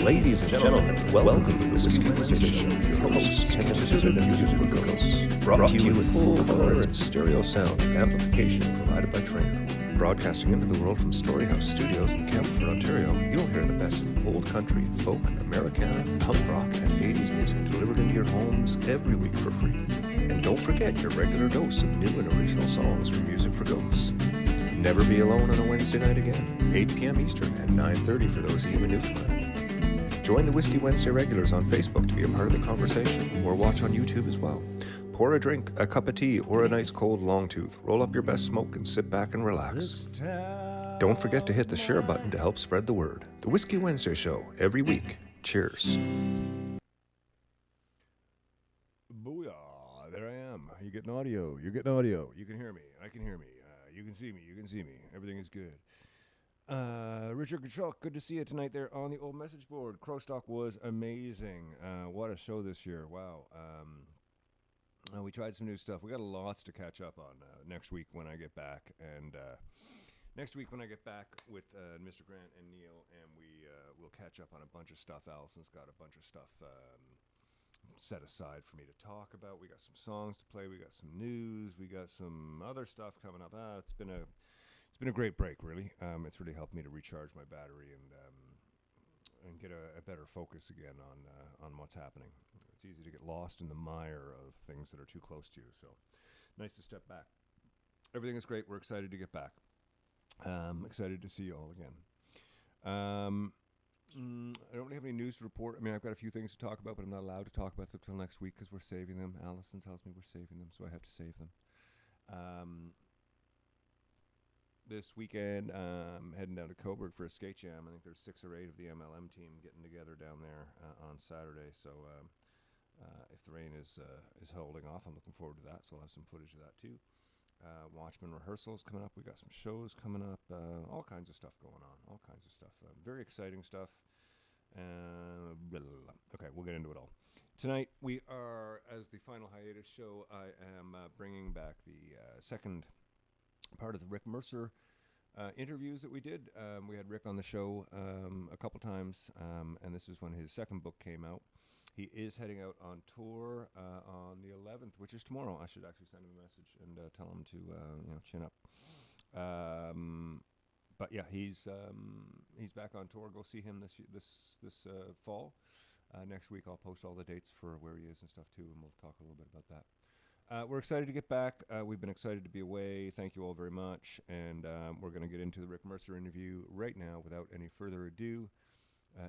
Ladies and gentlemen, welcome to the Whiskey Wednesday Show with your hosts, Tizzard and Music for Ghosts. Brought to you in full color and stereo sound amplification provided by Trainer. Broadcasting into the world from Storyhouse Studios in Campbellford, Ontario, you'll hear the best in old country, folk, Americana, punk rock, and 80s music delivered into your homes every week for free. And don't forget your regular dose of new and original songs from Music for Goats. Never be alone on a Wednesday night again, 8 p.m. Eastern and 9:30 for those of you in Newfoundland. Join the Whiskey Wednesday regulars on Facebook to be a part of the conversation, or watch on YouTube as well. Pour a drink, a cup of tea, or a nice cold long tooth. Roll up your best smoke and sit back and relax. Don't forget to hit the share button to help spread the word. The Whiskey Wednesday Show, every week. Cheers. Booyah, there I am. You're getting audio. You're getting audio. You can hear me. I can hear me. You can see me. You can see me. Everything is good. Richard Kachuk, good to see you tonight there on the old message board. Crowstock was amazing. What a show this year. Wow. We tried some new stuff. We got lots to catch up on next week when I get back. And next week when I get back with Mr. Grant and Neil, and we'll catch up on a bunch of stuff. Allison's got a bunch of stuff set aside for me to talk about. We got some songs to play. We got some news. We got some other stuff coming up. It's been a great break, really. It's really helped me to recharge my battery and get a better focus again on what's happening. It's easy to get lost in the mire of things that are too close to you. So nice to step back. Everything is great. We're excited to get back. Excited to see you all again. I don't really have any news to report. I mean, I've got a few things to talk about, but I'm not allowed to talk about them until next week because we're saving them. Allison tells me we're saving them, so I have to save them. This weekend, heading down to Coburg for a skate jam. I think there's 6 or 8 of the MLM team getting together down there on Saturday. So if the rain is holding off, I'm looking forward to that. So I'll have some footage of that too. Watchmen rehearsals coming up. We got some shows coming up. All kinds of stuff going on. All kinds of stuff. Very exciting stuff. Okay, we'll get into it all. Tonight we are, as the final hiatus show, I am bringing back the second part of the Rick Mercer interviews that we did. We had Rick on the show a couple times, and this is when his second book came out. He is heading out on tour on the 11th, which is tomorrow. I should actually send him a message and tell him to chin up. But yeah, he's back on tour. Go see him this fall. Next week I'll post all the dates for where he is and stuff too, and we'll talk a little bit about that. We're excited to get back. We've been excited to be away. Thank you all very much. And we're going to get into the Rick Mercer interview right now without any further ado.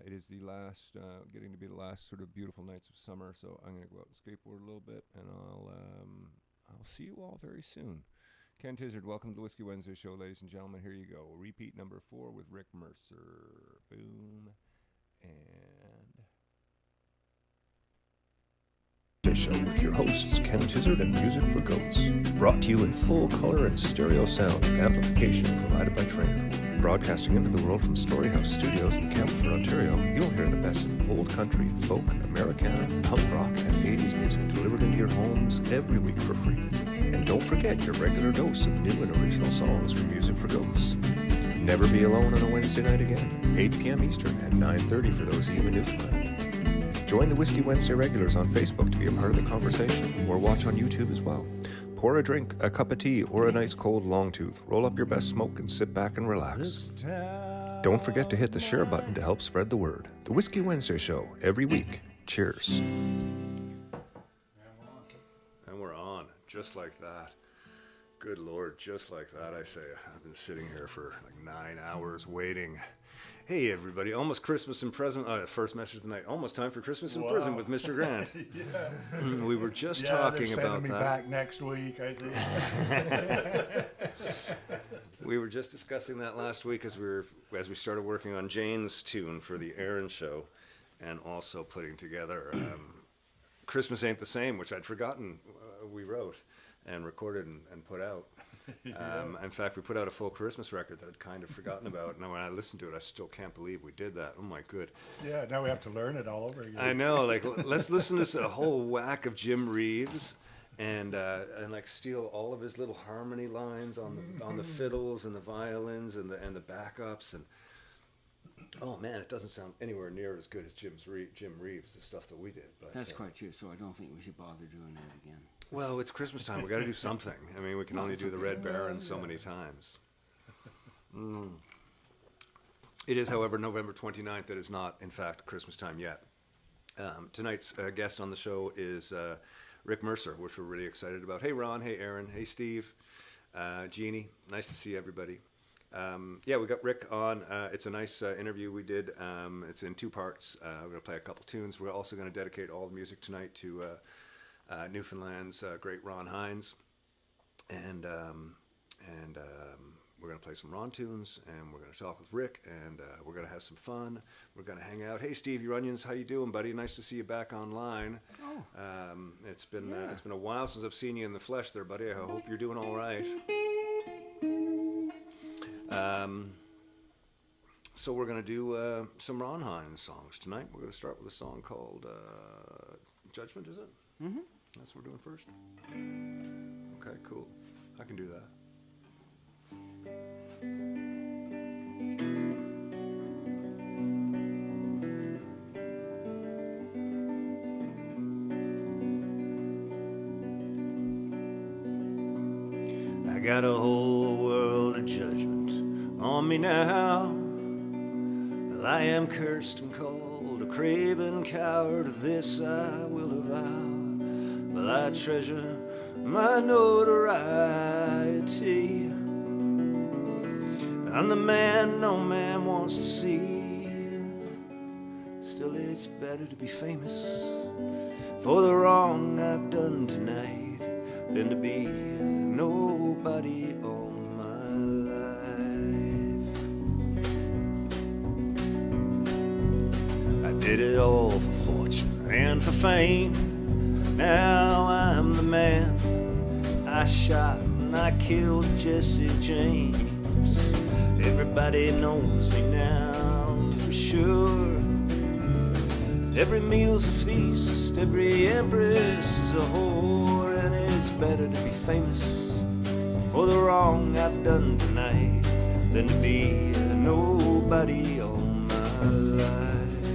It is the last, getting to be the last sort of beautiful nights of summer. So I'm going to go out and skateboard a little bit, and I'll see you all very soon. Ken Tizzard, welcome to the Whiskey Wednesday Show, ladies and gentlemen. Here you go. Repeat number 4 with Rick Mercer. Boom. And... Show with your hosts, Ken Tizzard and Music for Goats. Brought to you in full color and stereo sound amplification provided by Trainer. Broadcasting into the world from Storyhouse Studios in Campbellford, Ontario, you'll hear the best in old country, folk, Americana, punk rock, and 80s music delivered into your homes every week for free. And don't forget your regular dose of new and original songs from Music for Goats. Never be alone on a Wednesday night again, 8 p.m. Eastern and 9:30 for those of you in Newfoundland. Join the Whiskey Wednesday regulars on Facebook to be a part of the conversation, or watch on YouTube as well. Pour a drink, a cup of tea, or a nice cold long tooth. Roll up your best smoke and sit back and relax. Don't forget to hit the share button to help spread the word. The Whiskey Wednesday Show, every week. Cheers. And we're on, just like that. Good Lord, just like that, I say. I've been sitting here for like 9 hours waiting. Hey, everybody. Almost Christmas in present. First message of the night. Almost time for Christmas in prison with Mr. Grant. Yeah. We were just talking about that. They're sending me back next week, I think. We were just discussing that last week as we started working on Jane's tune for the Aaron show, and also putting together Christmas Ain't the Same, which I'd forgotten we wrote and recorded and put out. In fact, we put out a full Christmas record that I'd kind of forgotten about. And when I listened to it, I still can't believe we did that. Oh, my good. Yeah, now we have to learn it all over again. I know. Like, let's listen to a whole whack of Jim Reeves and like steal all of his little harmony lines on the fiddles and the violins and the backups. And Oh man, it doesn't sound anywhere near as good as Jim Reeves, the stuff that we did. But That's quite true. So I don't think we should bother doing it again. well, it's Christmas time. We got to do something. I mean, we can only do the Red Baron so many times. It is, however, November 29th. It is not, in fact, Christmas time yet. Tonight's guest on the show is Rick Mercer, which we're really excited about. Hey, Ron. Hey, Aaron. Hey, Steve. Jeannie. Nice to see everybody. Yeah, we got Rick on. It's a nice interview we did. It's in two parts. We're going to play a couple tunes. We're also going to dedicate all the music tonight to Newfoundland's great Ron Hines. And we're going to play some Ron tunes, and we're going to talk with Rick, and we're going to have some fun. We're going to hang out. Hey, Steve, your onions, how you doing, buddy? Nice to see you back online. It's been a while since I've seen you in the flesh there, buddy. I hope you're doing all right. So we're going to do some Ron Hines songs tonight. We're going to start with a song called Judgment, is it? Mm-hmm. That's what we're doing first? Okay, cool. I can do that. I got a whole world of judgment on me now. Well, I am cursed and called a craven coward. Of this I will avow. Well, I treasure my notoriety. I'm the man no man wants to see. Still, it's better to be famous for the wrong I've done tonight than to be nobody all my life. I did it all for fortune and for fame. Now I'm the man. I shot and I killed Jesse James. Everybody knows me now for sure. Every meal's a feast, every empress is a whore. And it's better to be famous for the wrong I've done tonight than to be a nobody all my life.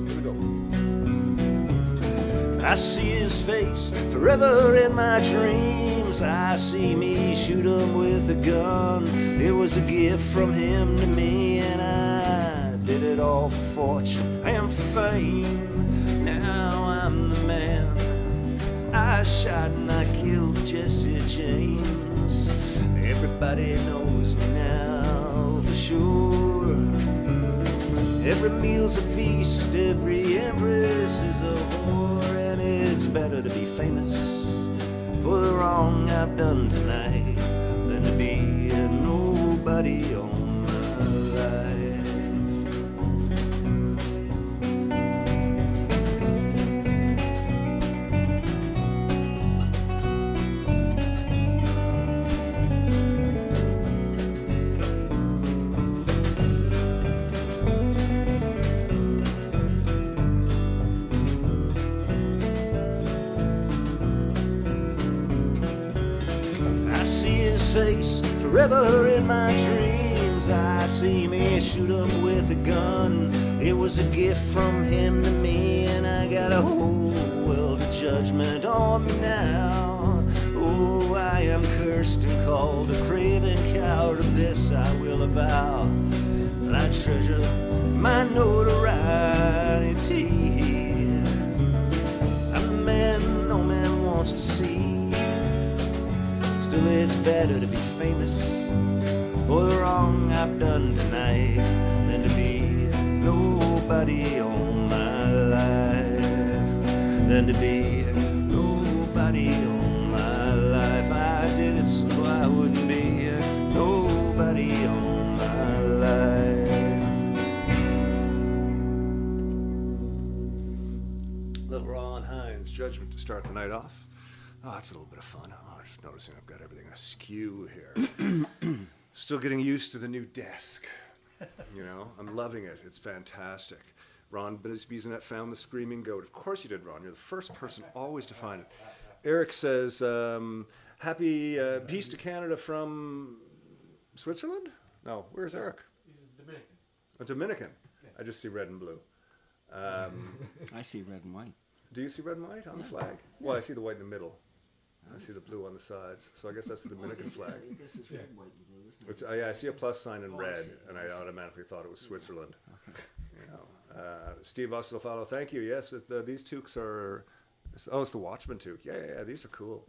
Here we go. I see his face forever in my dreams. I see me shoot him with a gun. It was a gift from him to me, and I did it all for fortune and for fame. Now I'm the man. I shot and I killed Jesse James. Everybody knows me now for sure. Every meal's a feast, every empress is a whore. And it's better to be famous for the wrong I've done tonight than to be a nobody all my life. Face forever in my dreams. I see me shoot him with a gun. It was a gift from him to me, and I got a whole world of judgment on me now. Oh, I am cursed and called a craven coward. Of this I will avow. I treasure my notoriety. I'm the man no man wants to see. Still, it's better to be famous for the wrong I've done tonight than to be nobody all my life. Than to be nobody all my life. I did it so I wouldn't be nobody all my life. Little Ron Hines, Judgment to start the night off. Oh, it's a little bit of fun. Oh, I'm just noticing I've got everything askew here. Still getting used to the new desk. You know, I'm loving it. It's fantastic. Ron Bisonette found the screaming goat. Of course you did, Ron. You're the first person always to find it. Eric says, happy peace to Canada from Switzerland? No, where's Eric? He's in A Dominican. I just see red and blue. I see red and white. Do you see red and white on the flag? Well, I see the white in the middle. I see the blue on the sides. So I guess that's the Dominican flag. I guess it's red, white, and blue, isn't it? It's, yeah, I see a plus sign in I red, see. and I automatically thought it was Switzerland. Okay. You know, Steve Ostolfalo, thank you. Yes, these toques are. It's the Watchman toque. Yeah. These are cool.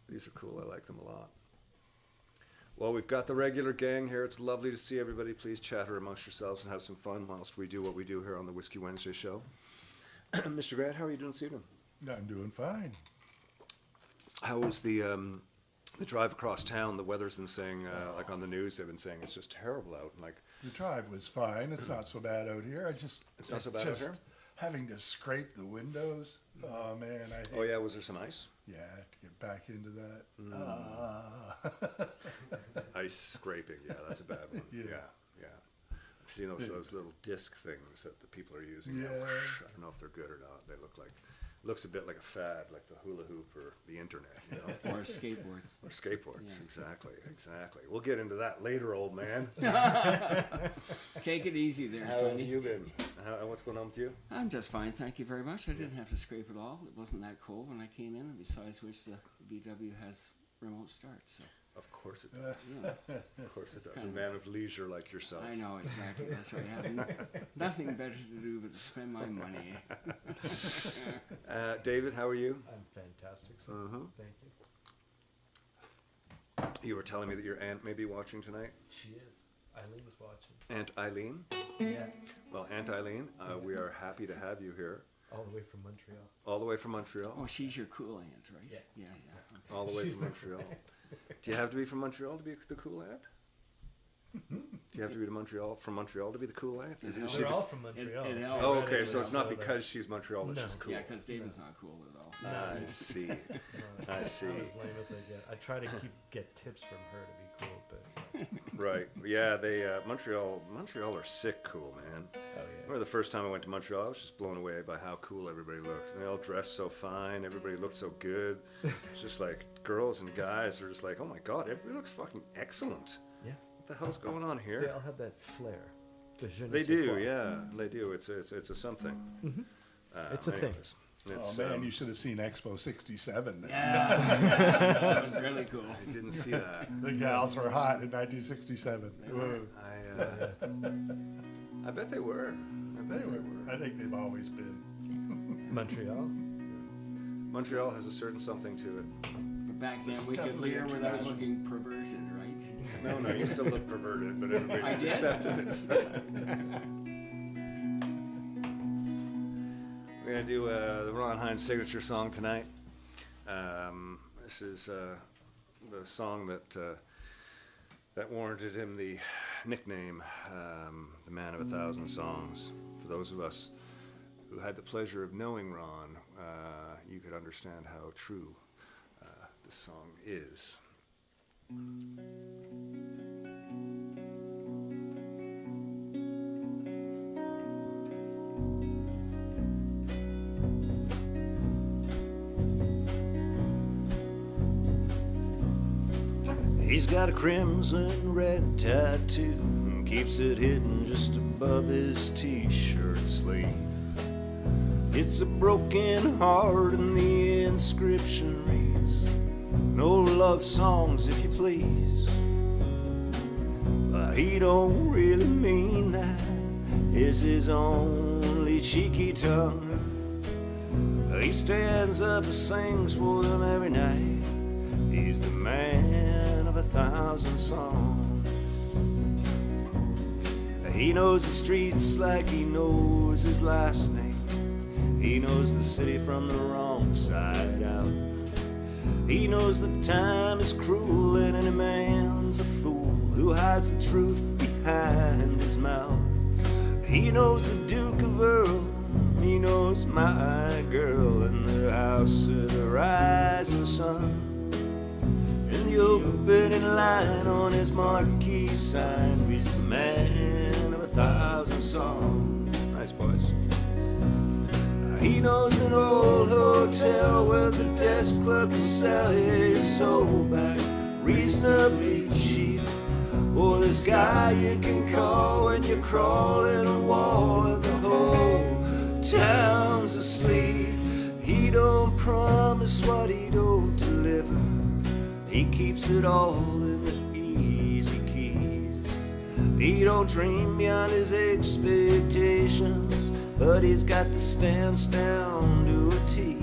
These are cool. I like them a lot. Well, we've got the regular gang here. It's lovely to see everybody. Please chatter amongst yourselves and have some fun whilst we do what we do here on the Whiskey Wednesday show. Mr. Grant, how are you doing this evening? I'm doing fine. How was the drive across town? The weather's been saying, like on the news, they've been saying it's just terrible out. Like The drive was fine. It's not so bad out here. It's not so bad out here? Having to scrape the windows. Oh man, I hate. Oh yeah, was there some ice? Yeah, to get back into that. Ice scraping, yeah, that's a bad one. Yeah. Yeah. I've seen those little disc things that the people are using. now. Yeah. I don't know if they're good or not. They looks a bit like a fad, like the hula hoop or the internet, you know. Or skateboards. Or skateboards, Yeah. exactly. We'll get into that later, old man. Take it easy there, How have Sonny. you been? What's going on with you? I'm just fine, thank you very much. I didn't have to scrape at all. It wasn't that cold when I came in, and besides which the VW has remote start, so. Of course it does. Yeah. Of course it does. A kind of- man of leisure like yourself. I know, exactly. That's right. I have nothing better to do but to spend my money. David, how are you? I'm fantastic, sir. Thank you. You were telling me that your aunt may be watching tonight. She is. Eileen's watching. Aunt Eileen? Yeah. Well, Aunt Eileen, we are happy to have you here. All the way from Montreal. All the way from Montreal. Oh, she's your cool aunt, right? Yeah. Yeah. Okay. All the way She's from the- Montreal. Do you have to be from Montreal to be the cool aunt? Do you have to be from Montreal to be the cool aunt? Is They're she They're the- all from Montreal. it It's helps. Oh, right okay. in So it's not Minnesota. because she's Montreal that No. she's cool. Yeah, because David's not cool at all. I see. No, I see. I'm as lame as they get. I try to get tips from her to be cool, but Right. Yeah, they Montreal are sick cool, man. oh I yeah. remember the first time I went to Montreal, I was just blown away by how cool everybody looked. And they all dressed so fine. Everybody looked so good. It's just like girls and guys are just like, oh my god, everybody looks fucking excellent. Yeah. What the hell's going on They here? all have that flair. The je ne They sais do, quoi. yeah, they do. It's a something. It's a thing. anyways, It's, Oh man, you should have seen Expo '67. That was really cool. I didn't see that. The gals were hot in 1967. Whoa. I bet they were. They were. I think they've always been. Montreal. Montreal has a certain something to it. But back then It's we could definitely leer without international. looking perverted, right? No, you still look perverted, but everybody I just did? accepted it. We're gonna do the Ron Hines signature song tonight. This is the song that warranted him the nickname, the Man of 1,000 Songs. For those of us who had the pleasure of knowing Ron, you could understand how true this song is. He's got a crimson red tattoo and keeps it hidden just above his t-shirt sleeve. It's a broken heart and the inscription reads, "No love songs if you please." But he don't really mean that. It's his only cheeky tongue. He stands up and sings for them every night. He's the man of 1,000 songs. He knows the streets like he knows his last name. He knows the city from the wrong side out. He knows that time is cruel and any man's a fool who hides the truth behind his mouth. He knows the Duke of Earl. He knows my girl and the house of the rising sun. In the opening line on his marquee sign reads, "The man of 1,000 songs." Nice boys. He knows an old hotel where the desk clerk will sell your soul back reasonably cheap. Oh, this guy you can call when you're crawling a wall and the whole town's asleep. He don't promise what he don't deliver. He keeps it all in the easy keys. He don't dream beyond his expectations, but he's got the stance down to a T.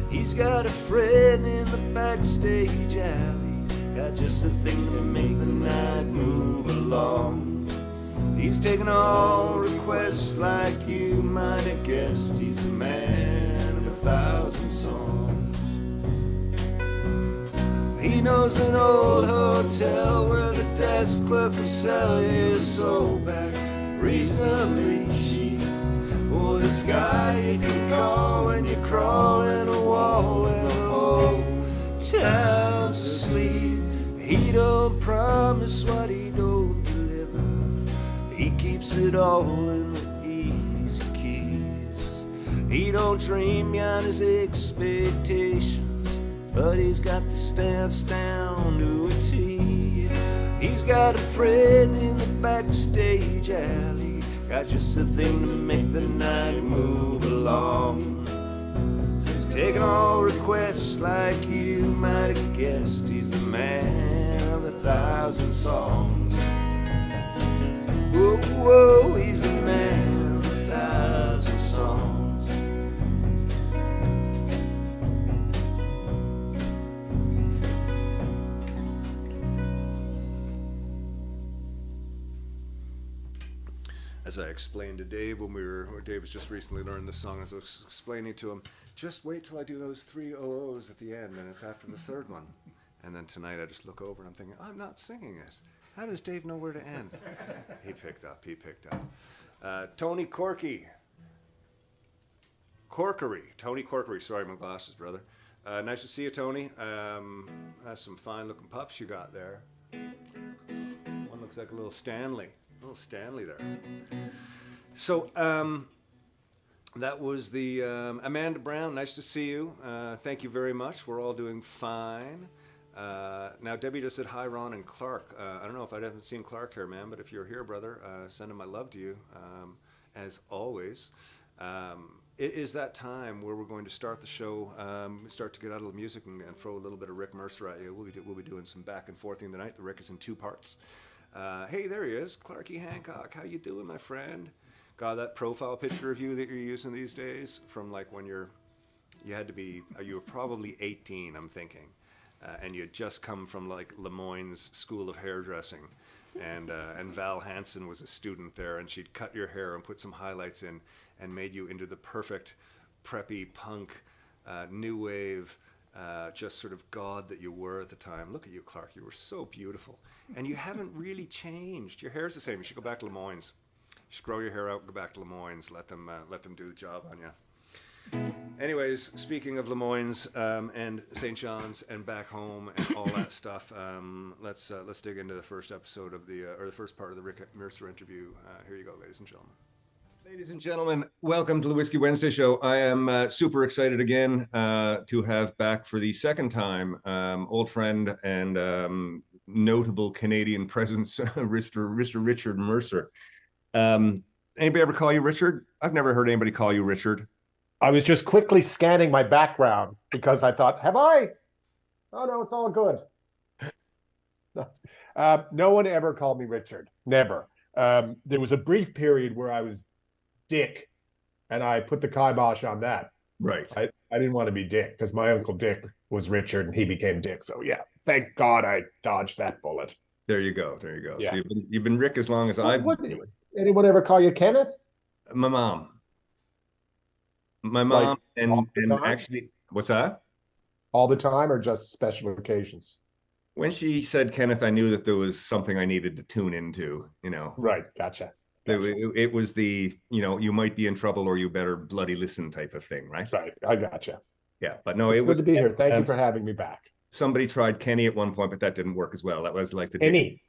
He's got a friend in the backstage alley, got just the thing to make the night move along. He's taking all requests like you might have guessed. He's the man of 1,000 songs. He knows an old hotel where the desk clerk will sell your soul back reasonably cheap. Oh, this guy you can call when you're crawling a wall and the whole town's asleep. He don't promise what he don't deliver. He keeps it all in the easy keys. He don't dream beyond his expectations, but he's got the stance down to a T. He's got a friend in the backstage alley, got just the thing to make the night move along. He's taking all requests like you might have guessed. He's the man of 1,000 songs. Whoa, whoa, he's the man of 1,000 songs. As I explained to Dave Dave was just recently learned this song, as I was explaining to him, just wait till I do those 3 OOs at the end, and it's after the third one. And then tonight I just look over and I'm thinking, I'm not singing it. How does Dave know where to end? He picked up. Tony Corkery. Tony Corkery. Sorry, my glasses, brother. Nice to see you, Tony. That's some fine looking pups you got there. One looks like a little Stanley. Little Stanley there. So that was the Amanda Brown. Nice to see you. Thank you very much. We're all doing fine. Now Debbie just said hi, Ron and Clark. I don't know if I haven't seen Clark here, man, but if you're here, brother, send him my love to you. As always, it is that time where we're going to start the show. Start to get out of the music and throw a little bit of Rick Mercer at you. We'll be doing some back and forthing tonight. The Rick is in 2 parts. Hey, there he is, Clarky Hancock. How you doing, my friend? God, that profile picture of you that you're using these days, from like when you were probably 18, I'm thinking, and you had just come from like Lemoyne's School of Hairdressing, and Val Hansen was a student there, and she'd cut your hair and put some highlights in, and made you into the perfect preppy punk, new wave. Just sort of god that you were at the time. Look at you, Clark. You were so beautiful. And you haven't really changed. Your hair's the same. You should go back to Lemoyne's. You should grow your hair out and go back to Lemoyne's. Let them do the job on you. Anyways, speaking of Lemoyne's and St. John's and back home and all that stuff, let's dig into the first episode of the first part of the Rick Mercer interview. Here you go, ladies and gentlemen. Ladies and gentlemen, welcome to the Whiskey Wednesday show. I am super excited again to have back for the second time old friend and notable Canadian presence, Mr. Richard Mercer. Anybody ever call you Richard? I've never heard anybody call you Richard. I was just quickly scanning my background because I thought, have I? Oh, no, it's all good. No one ever called me Richard. Never. There was a brief period where I was Dick, and I put the kibosh on that. Right. I didn't want to be Dick because my uncle Dick was Richard and he became Dick. So yeah, thank God I dodged that bullet. There you go. Yeah. So you've been Rick as long as I've. Anyone ever call you Kenneth? My mom, Like, and time? actually, what's that? All the time or just special occasions? When she said Kenneth, I knew that there was something I needed to tune into. Right. Gotcha. It was the, you might be in trouble or you better bloody listen type of thing, right? Right. I gotcha. Yeah, but no, It's it was good to be here. Thank you for having me back. Somebody tried Kenny at one point, but that didn't work as well. That was like the Kenny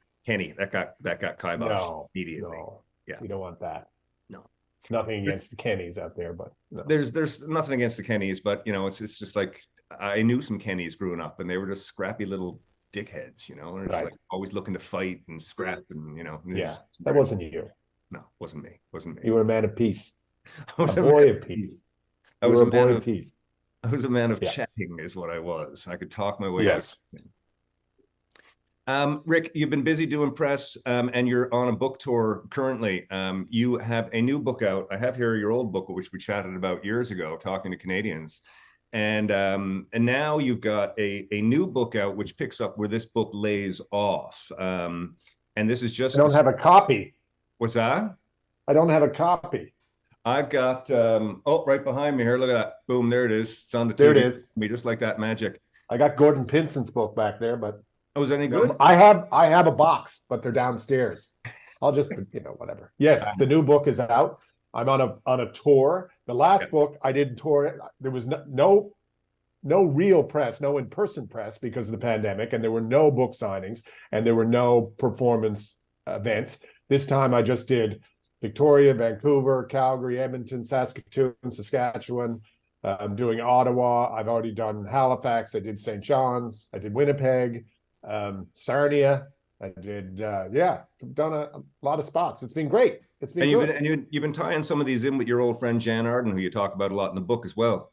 that got kiboshed immediately. No, yeah, you don't want that. No, nothing against the Kennys out there, but no. There's nothing against the Kennys, but it's just like I knew some Kennys growing up, and they were just scrappy little dickheads, you know, and it's Right. like always looking to fight and scrap, and you know, Yeah, that wasn't you. No, wasn't me. Wasn't me. You were a man of peace, I was a a boy man of peace. I You was were a a boy man of of peace. I was a man of Yeah. chatting, is what I was. I could talk my way Yes. out. Rick, you've been busy doing press, and you're on a book tour currently. You have a new book out. I have here your old book, which we chatted about years ago, talking to Canadians, and now you've got a new book out, which picks up where this book lays off. And this is just. I don't have a copy. What's that? I don't have a copy. I've got right behind me here. Look at that! Boom! There it is. It's on the TV. There it is. Me just like that magic. I got Gordon Pinson's book back there, but Oh, is that any good? I have a box, but they're downstairs. I'll just whatever. Yes, the new book is out. I'm on a tour. The last book I didn't tour. There was no real press, no in-person press because of the pandemic, and there were no book signings and there were no performance events. This time I just did Victoria, Vancouver, Calgary, Edmonton, Saskatoon, Saskatchewan. I'm doing Ottawa. I've already done Halifax. I did St. John's. I did Winnipeg, Sarnia. I did, I've done a lot of spots. It's been great. It's been good. You've been tying some of these in with your old friend Jan Arden, who you talk about a lot in the book as well.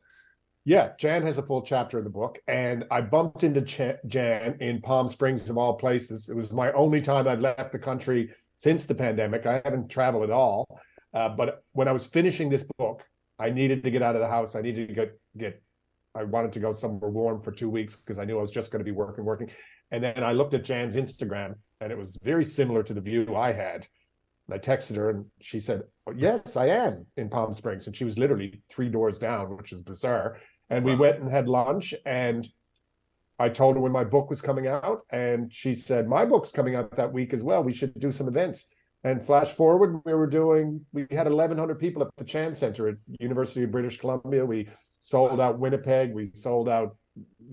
Yeah, Jan has a full chapter in the book, and I bumped into Jan in Palm Springs, of all places. It was my only time I've left the country since the pandemic. I haven't traveled at all, but when I was finishing this book, I needed to get out of the house. I needed to get. I wanted to go somewhere warm for 2 weeks because I knew I was just going to be working. And then I looked at Jan's Instagram, and it was very similar to the view I had. And I texted her, and she said, "Oh, yes, I am in Palm Springs." And she was literally 3 doors down, which is bizarre. And we went and had lunch, and I told her when my book was coming out, and she said, "My book's coming out that week as well. We should do some events." And flash forward, we had 1,100 people at the Chan Center at University of British Columbia. We sold out Winnipeg. We sold out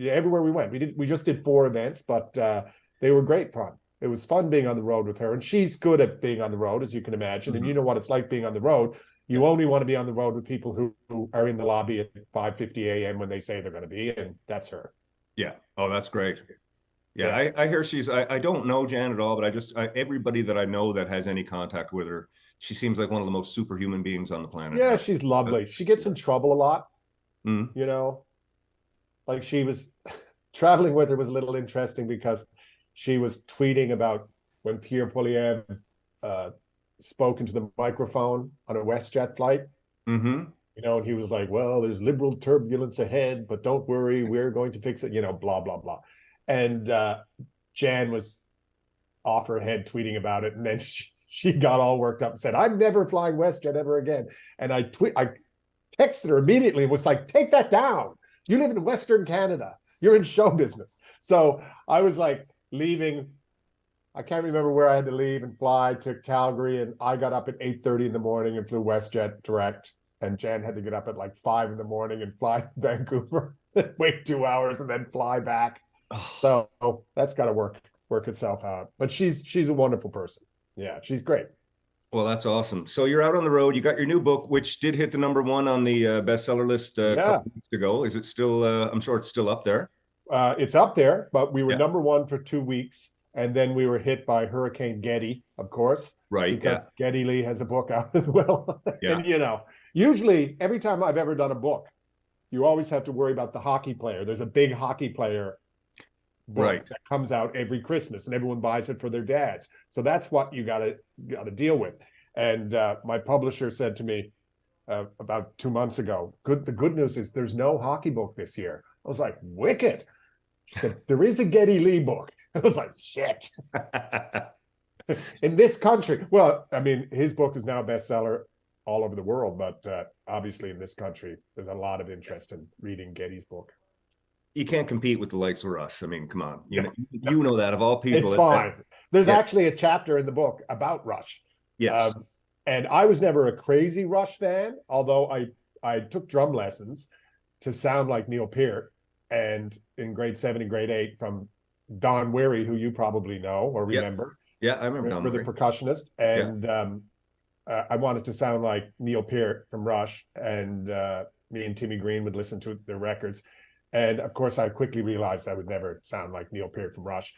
everywhere we went. We just did 4 events, but they were great fun. It was fun being on the road with her, and she's good at being on the road, as you can imagine. Mm-hmm. And you know what it's like being on the road. You only want to be on the road with people who are in the lobby at 5:50 a.m. when they say they're going to be, and that's her. Yeah. Oh, that's great. Yeah. I hear I don't know Jan at all, but everybody that I know that has any contact with her, she seems like one of the most superhuman beings on the planet. Yeah, she's lovely. She gets in trouble a lot. Mm-hmm. You know, like she was traveling with her was a little interesting because she was tweeting about when Pierre Poilievre spoke into the microphone on a WestJet flight. Mm-hmm. You know, and he was like, "Well, there's liberal turbulence ahead, but don't worry, we're going to fix it," you know, blah, blah, blah. And Jan was off her head tweeting about it. And then she got all worked up and said, "I'm never flying WestJet ever again." And I texted her immediately and was like, "Take that down. You live in Western Canada. You're in show business." So I was like leaving. I can't remember where I had to leave and fly to Calgary. And I got up at 8:30 in the morning and flew WestJet direct. And Jan had to get up at like 5 in the morning and fly to Vancouver, wait 2 hours and then fly back. So that's got to work itself out. But she's a wonderful person. Yeah, she's great. Well, that's awesome. So you're out on the road. You got your new book, which did hit the #1 on the bestseller list a couple weeks ago. Is it still? I'm sure it's still up there. It's up there, but we were #1 for 2 weeks, and then we were hit by Hurricane Getty, of course. Right. Because Geddy Lee has a book out as well. Yeah. And you know, usually every time I've ever done a book, you always have to worry about the hockey player. There's a big hockey player book that comes out every Christmas, and everyone buys it for their dads. So that's what you gotta deal with. And my publisher said to me about 2 months ago, the good news is there's no hockey book this year. I was like, wicked. She said, there is a Geddy Lee book. I was like, shit. In this country, well, I mean, his book is now a bestseller all over the world, but obviously in this country, there's a lot of interest in reading Geddy's book. You can't compete with the likes of Rush. I mean, come on. You know that of all people. It's fine. There's actually a chapter in the book about Rush. Yes. And I was never a crazy Rush fan, although I took drum lessons to sound like Neil Peart, and in grade 7 and grade 8 from Don Weary, who you probably know or remember. Yeah, I remember the percussionist. And I wanted to sound like Neil Peart from Rush, and me and Timmy Green would listen to their records. And of course, I quickly realized I would never sound like Neil Peart from Rush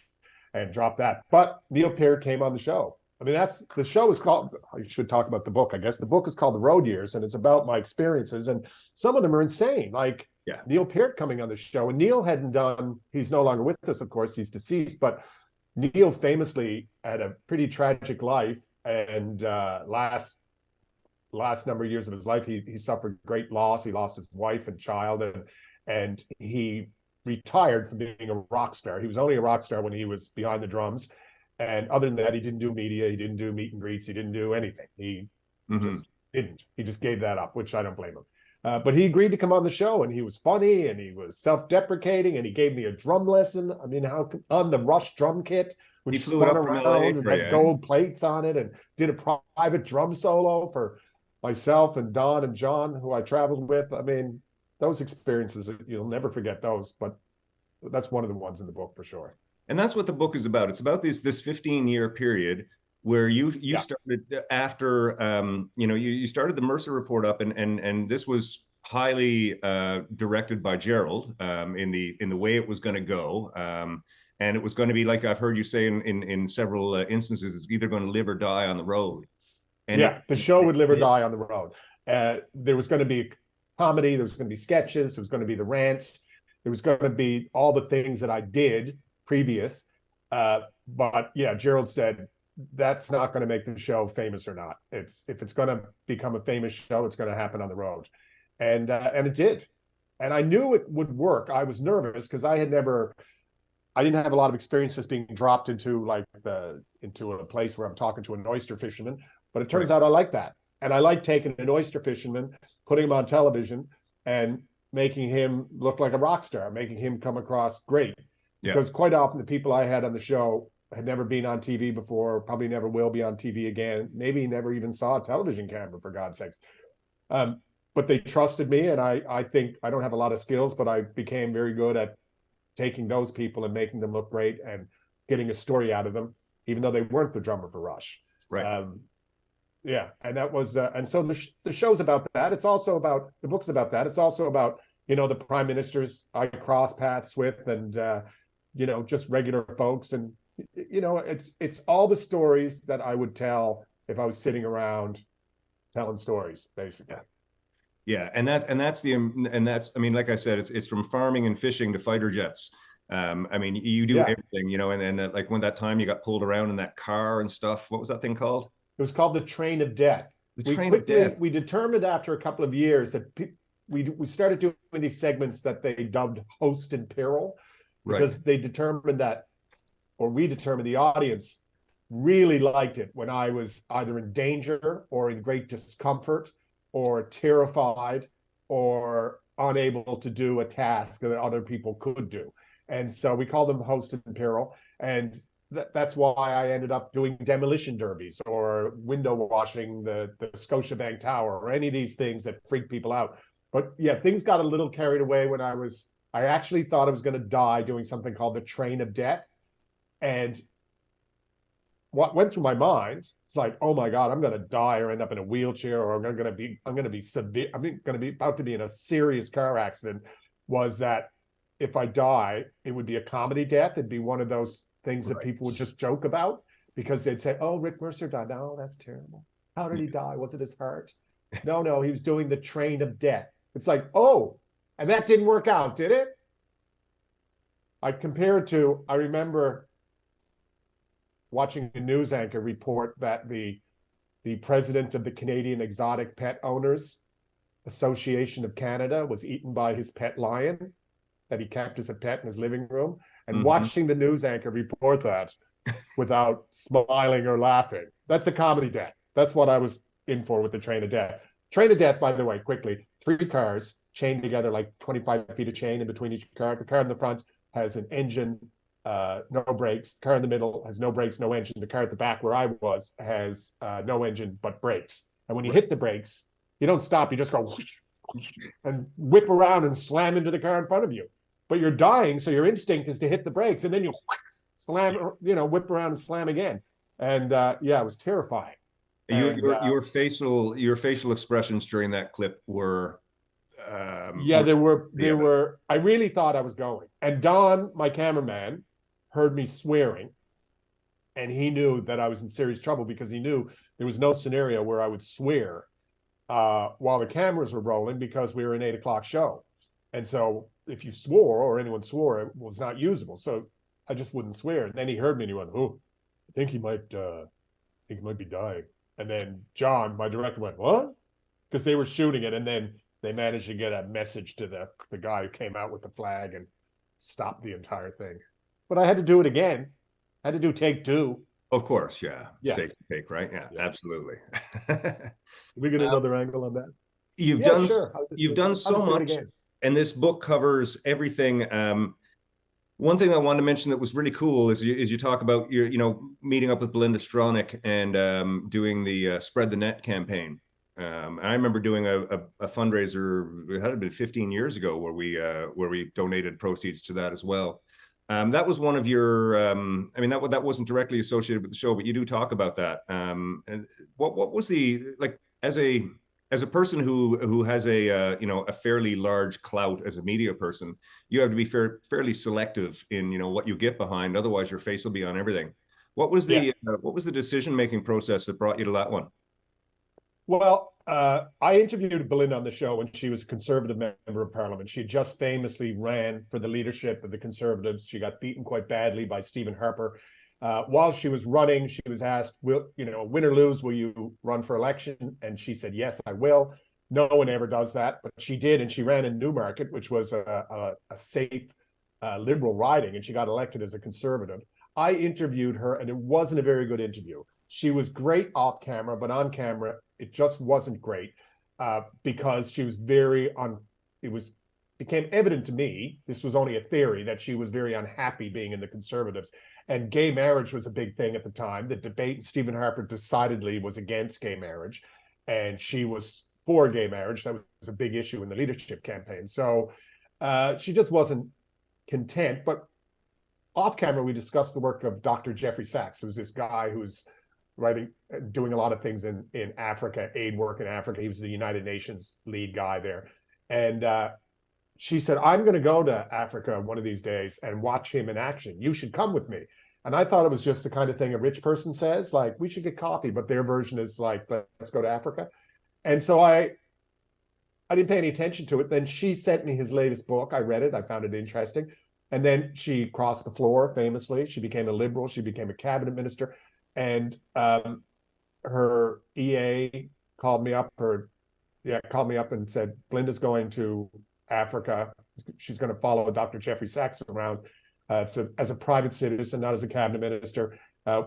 and dropped that. But Neil Peart came on the show. I mean, the show is called, I should talk about the book, I guess. The book is called The Road Years, and it's about my experiences. And some of them are insane, like Neil Peart coming on the show. And Neil hadn't done, he's no longer with us, of course, he's deceased, but Neil famously had a pretty tragic life. And last number of years of his life, he suffered great loss. He lost his wife and child, and he retired from being a rock star. He was only a rock star when he was behind the drums. And other than that, he didn't do media. He didn't do meet and greets. He didn't do anything. He just didn't. He just gave that up, which I don't blame him. But he agreed to come on the show, and he was funny, and he was self-deprecating, and he gave me a drum lesson. I mean, on the Rush drum kit, which spun around and had gold plates on it, and did a private drum solo for myself and Don and John, who I traveled with. I mean, those experiences, you'll never forget those, but that's one of the ones in the book for sure. And that's what the book is about. It's about this 15-year period where you started after you started the Mercer Report up, and this was highly directed by Gerald in the way it was going to go, and it was going to be, like I've heard you say in several instances, it's either going to live or die on the road. And the show would live or die on the road. There was going to be comedy, there was going to be sketches, there was going to be the rants, there was going to be all the things that I did previous, but Gerald said that's not going to make the show famous or not. If it's going to become a famous show, it's going to happen on the road, and it did, and I knew it would work. I was nervous because I didn't have a lot of experience just being dropped into a place where I'm talking to an oyster fisherman, but it turns out I like that, and I like taking an oyster fisherman, putting him on television, and making him look like a rock star, making him come across great. Because quite often the people I had on the show had never been on TV before, probably never will be on TV again, maybe never even saw a television camera, for God's sakes. But they trusted me, and I think I don't have a lot of skills, but I became very good at taking those people and making them look great and getting a story out of them, even though they weren't the drummer for Rush. Right. And that was, and so the show's about that. It's also about, the book's about that. It's also about, the prime ministers I cross paths with, and, just regular folks. And, it's all the stories that I would tell if I was sitting around telling stories, basically. Yeah. And that's, I mean, like I said, it's from farming and fishing to fighter jets. I mean, you do everything, and like when that time you got pulled around in that car and stuff, what was that thing called? It was called the Train of Death. We determined after a couple of years that we started doing these segments that they dubbed Host in Peril, because they determined that, or we determined the audience really liked it when I was either in danger or in great discomfort or terrified or unable to do a task that other people could do. And so we call them Host in Peril. And that's why I ended up doing demolition derbies or window washing the Scotiabank Tower or any of these things that freak people out. But yeah, things got a little carried away when I actually thought I was going to die doing something called the Train of Death. And what went through my mind, it's like, oh my God, I'm going to die or end up in a wheelchair, or I'm going to be about to be in a serious car accident, was that if I die, it would be a comedy death. It'd be one of those things that people would just joke about, because they'd say, oh, Rick Mercer died. No, that's terrible. How did he die? Was it his heart? No, he was doing the Train of Death. It's like, oh, and that didn't work out, did it? I remember watching a news anchor report that the president of the Canadian Exotic Pet Owners Association of Canada was eaten by his pet lion that he kept as a pet in his living room, and watching the news anchor report that without smiling or laughing. That's a comedy death. That's what I was in for with the Train of Death. Train of Death, by the way, quickly, 3 cars chained together, like 25 feet of chain in between each car. The car in the front has an engine, no brakes. The car in the middle has no brakes, no engine. The car at the back where I was has no engine, but brakes. And when you hit the brakes, you don't stop. You just go whoosh, whoosh, and whip around and slam into the car in front of you. But you're dying, so your instinct is to hit the brakes, and then you slam, whip around and slam again. And it was terrifying. Your facial expressions during that clip were Yeah, there yeah. were. I really thought I was going, and Don, my cameraman, heard me swearing, and he knew that I was in serious trouble because he knew there was no scenario where I would swear while the cameras were rolling because we were an 8 o'clock show, and so if you swore or anyone swore, it was not usable. So I just wouldn't swear. And then he heard me and he went, "Oh, I think he might be dying." And then John, my director, went, "What?" Because they were shooting it, and then they managed to get a message to the guy who came out with the flag and stopped the entire thing. But I had to do it again. I had to do take 2. Of course, yeah. Yeah. Take, right? Yeah, absolutely. We get another angle on that. You've Yeah, done sure. you've done so much, and this book covers everything. One thing I wanted to mention that was really cool is you talk about your meeting up with Belinda Stronach and doing the Spread the Net campaign. And I remember doing a fundraiser. It had been 15 years ago where we donated proceeds to that as well. That was one of your. I mean, that wasn't directly associated with the show, but you do talk about that. And what was the like as a person who has a a fairly large clout as a media person, you have to be fairly selective in what you get behind. Otherwise, your face will be on everything. What was the decision making process that brought you to that one? Well, I interviewed Belinda on the show when she was a Conservative member of Parliament. She just famously ran for the leadership of the Conservatives. She got beaten quite badly by Stephen Harper. While she was running, she was asked, "Will win or lose, will you run for election?" And she said, "Yes, I will." No one ever does that, but she did, and she ran in Newmarket, which was a safe Liberal riding, and she got elected as a Conservative. I interviewed her, and it wasn't a very good interview. She was great off camera, but on camera, it just wasn't great because she was became evident to me, this was only a theory, that she was very unhappy being in the Conservatives. And gay marriage was a big thing at the time. The debate, Stephen Harper decidedly was against gay marriage, and she was for gay marriage. That was a big issue in the leadership campaign. So she just wasn't content. But off camera, we discussed the work of Dr. Jeffrey Sachs, who's this guy who's doing a lot of things in Africa, aid work in Africa. He was the United Nations lead guy there. And she said, "I'm going to go to Africa one of these days and watch him in action. You should come with me." And I thought it was just the kind of thing a rich person says, like, we should get coffee, but their version is like, let's go to Africa. And so I didn't pay any attention to it. Then she sent me his latest book. I read it. I found it interesting. And then she crossed the floor famously. She became a Liberal. She became a cabinet minister. And her EA called me up and said, "Belinda's going to Africa. She's going to follow Dr. Jeffrey Sachs around as a private citizen, not as a cabinet minister.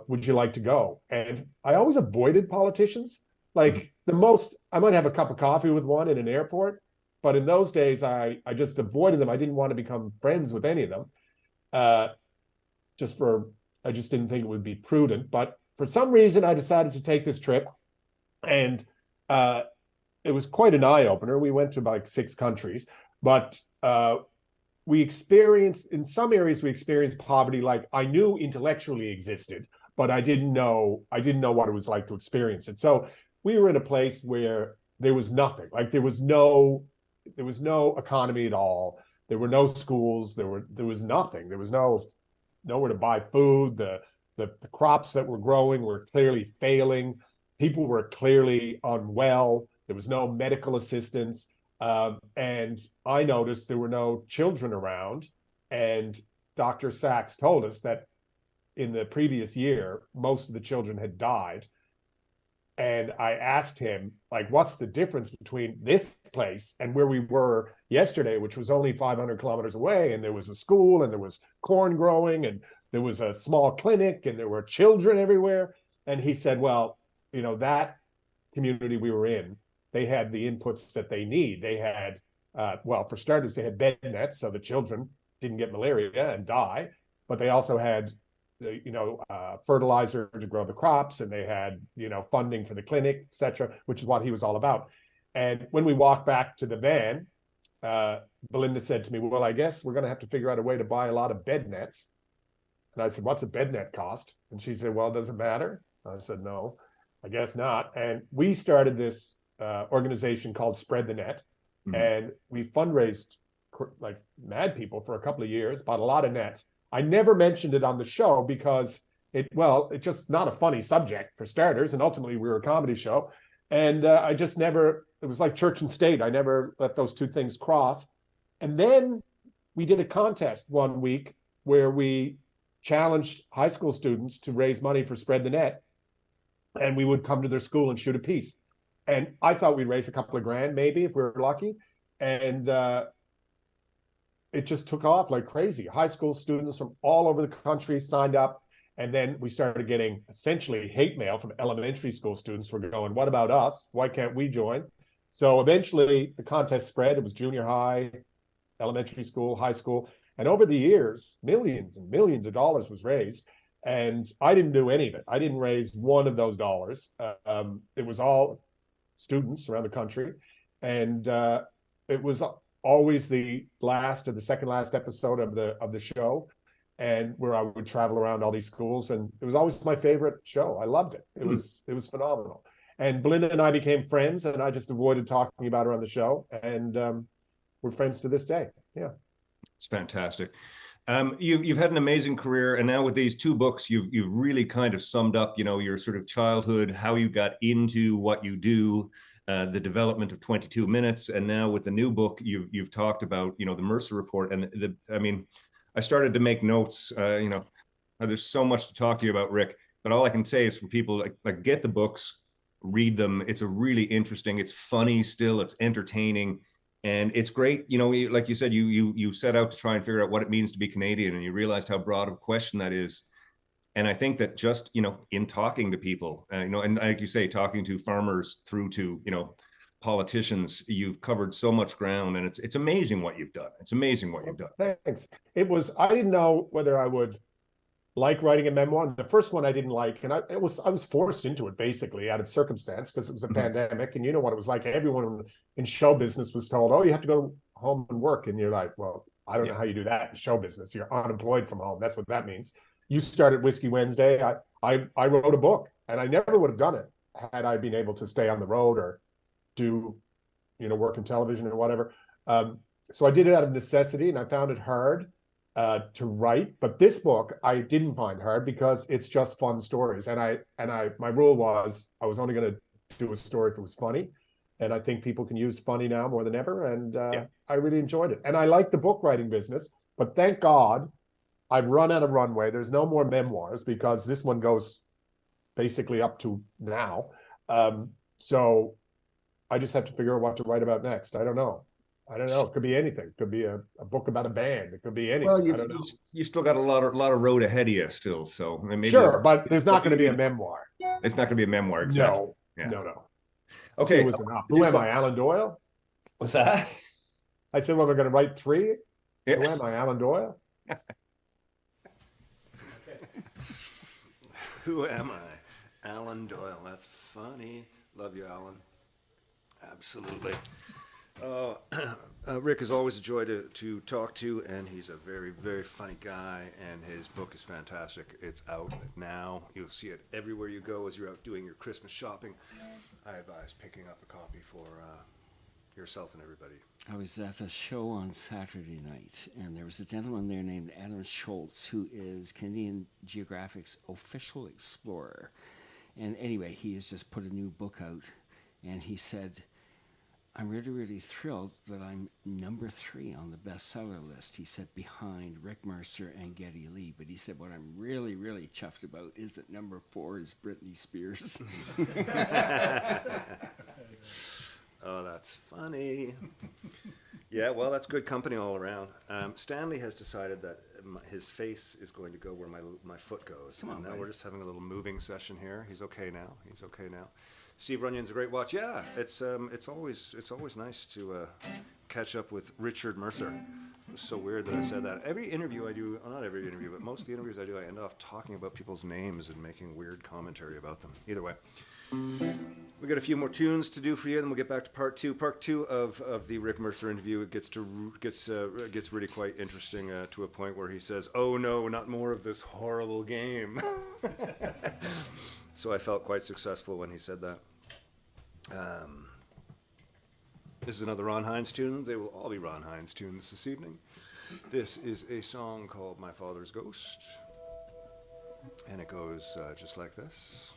Would you like to go?" And I always avoided politicians. Like I might have a cup of coffee with one in an airport, but in those days, I just avoided them. I didn't want to become friends with any of them. I just didn't think it would be prudent. But for some reason, I decided to take this trip, and it was quite an eye-opener. We went to like 6 countries, but in some areas we experienced poverty like I knew intellectually existed, but I didn't know what it was like to experience it. So we were in a place where there was nothing. Like there was no economy at all. There were no schools. There was nothing. There was nowhere to buy food. The crops that were growing were clearly failing. People were clearly unwell. There was no medical assistance. And I noticed there were no children around. And Dr. Sachs told us that in the previous year, most of the children had died. And I asked him, like, what's the difference between this place and where we were yesterday, which was only 500 kilometers away, and there was a school, and there was corn growing, and there was a small clinic, and there were children everywhere. And he said, well, that community we were in, they had the inputs that they need. They had, for starters, they had bed nets, so the children didn't get malaria and die, but they also had fertilizer to grow the crops, and they had, funding for the clinic, etc., which is what he was all about. And when we walked back to the van, Belinda said to me, "Well, I guess we're going to have to figure out a way to buy a lot of bed nets." And I said, "What's a bed net cost?" And she said, "Well, does it matter?" I said, "No, I guess not." And we started this organization called Spread the Net. And we fundraised like mad people for a couple of years, bought a lot of nets. I never mentioned it on the show because it's just not a funny subject for starters. And ultimately we were a comedy show. And I just never, it was like church and state. I never let those two things cross. And then we did a contest one week where we challenged high school students to raise money for Spread the Net. And we would come to their school and shoot a piece. And I thought we'd raise a couple of grand, maybe, if we were lucky. And it just took off like crazy. High school students from all over the country signed up. And then we started getting essentially hate mail from elementary school students who were going, what about us? Why can't we join? So eventually the contest spread. It was junior high, elementary school, high school. And over the years, millions and millions of dollars was raised. And I didn't do any of it. I didn't raise one of those dollars. It was all students around the country. And it was always the second last episode of the show, and where I would travel around all these schools, and it was always my favorite show. I loved it. It was phenomenal. And Belinda and I became friends, and I just avoided talking about her on the show, and we're friends to this day. Yeah, it's fantastic. You've had an amazing career, and now with these two books, you've really kind of summed up, your sort of childhood, how you got into what you do, the development of 22 Minutes, and now with the new book, you've talked about, the Mercer Report, and I started to make notes. There's so much to talk to you about, Rick, but all I can say is for people like get the books, read them. It's a really interesting. It's funny still. It's entertaining. And it's great, like you said, you set out to try and figure out what it means to be Canadian, and you realized how broad of a question that is. And I think that just, in talking to people, and like you say, talking to farmers through to, politicians, you've covered so much ground, and it's amazing what you've done. It's amazing what you've done. Thanks. I didn't know whether I would like writing a memoir. The first one I didn't like, and I was forced into it basically out of circumstance because it was a pandemic, and you know what it was like. Everyone in show business was told, "Oh, you have to go home and work," and you're like, "Well, I don't know how you do that in show business. You're unemployed from home. That's what that means." You started Whiskey Wednesday. I wrote a book, and I never would have done it had I been able to stay on the road or do, work in television or whatever. So I did it out of necessity, and I found it hard to write. But this book I didn't find hard because it's just fun stories. And my rule was I was only going to do a story if it was funny. And I think people can use funny now more than ever. And I really enjoyed it. And I like the book writing business, but thank God I've run out of runway. There's no more memoirs because this one goes basically up to now. So I just have to figure out what to write about next. I don't know. It could be anything. It could be a book about a band. It could be anything. Well, I don't know. You still got a lot of road ahead of you still. So maybe sure, but there's not going to be a memoir. It's not going to be a memoir, exactly. No. Okay. It was enough. Who am I, Alan Doyle? What's that? I said, well, we're going to write 3. Yeah. Who am I, Alan Doyle? Who am I? Alan Doyle. That's funny. Love you, Alan. Absolutely. Rick is always a joy to talk to, and he's a very, very funny guy, and his book is fantastic. It's out now. You'll see it everywhere you go as you're out doing your Christmas shopping. I advise picking up a copy for yourself and everybody. I was at a show on Saturday night, and there was a gentleman there named Adam Schultz, who is Canadian Geographic's official explorer. And anyway, he has just put a new book out, and he said, I'm really, really thrilled that I'm number 3 on the bestseller list. He said behind Rick Mercer and Geddy Lee. But he said what I'm really, really chuffed about is that number 4 is Britney Spears. Oh, that's funny. Yeah, well, that's good company all around. Stanley has decided that his face is going to go where my foot goes. Come on, now buddy. we're just having a little moving session here. He's okay now. Steve Runyon's a great watch. Yeah, it's always nice to catch up with Richard Mercer. It was so weird that I said that. Every interview I do, well, not every interview, but most of the interviews I do, I end up talking about people's names and making weird commentary about them. Either way. We got a few more tunes to do for you, and then we'll get back to part 2. Part 2 of the Rick Mercer interview. It gets really quite interesting to a point where he says, "Oh no, not more of this horrible game." So I felt quite successful when he said that. This is another Ron Hines tune. They will all be Ron Hines tunes this evening. This is a song called My Father's Ghost. And it goes just like this.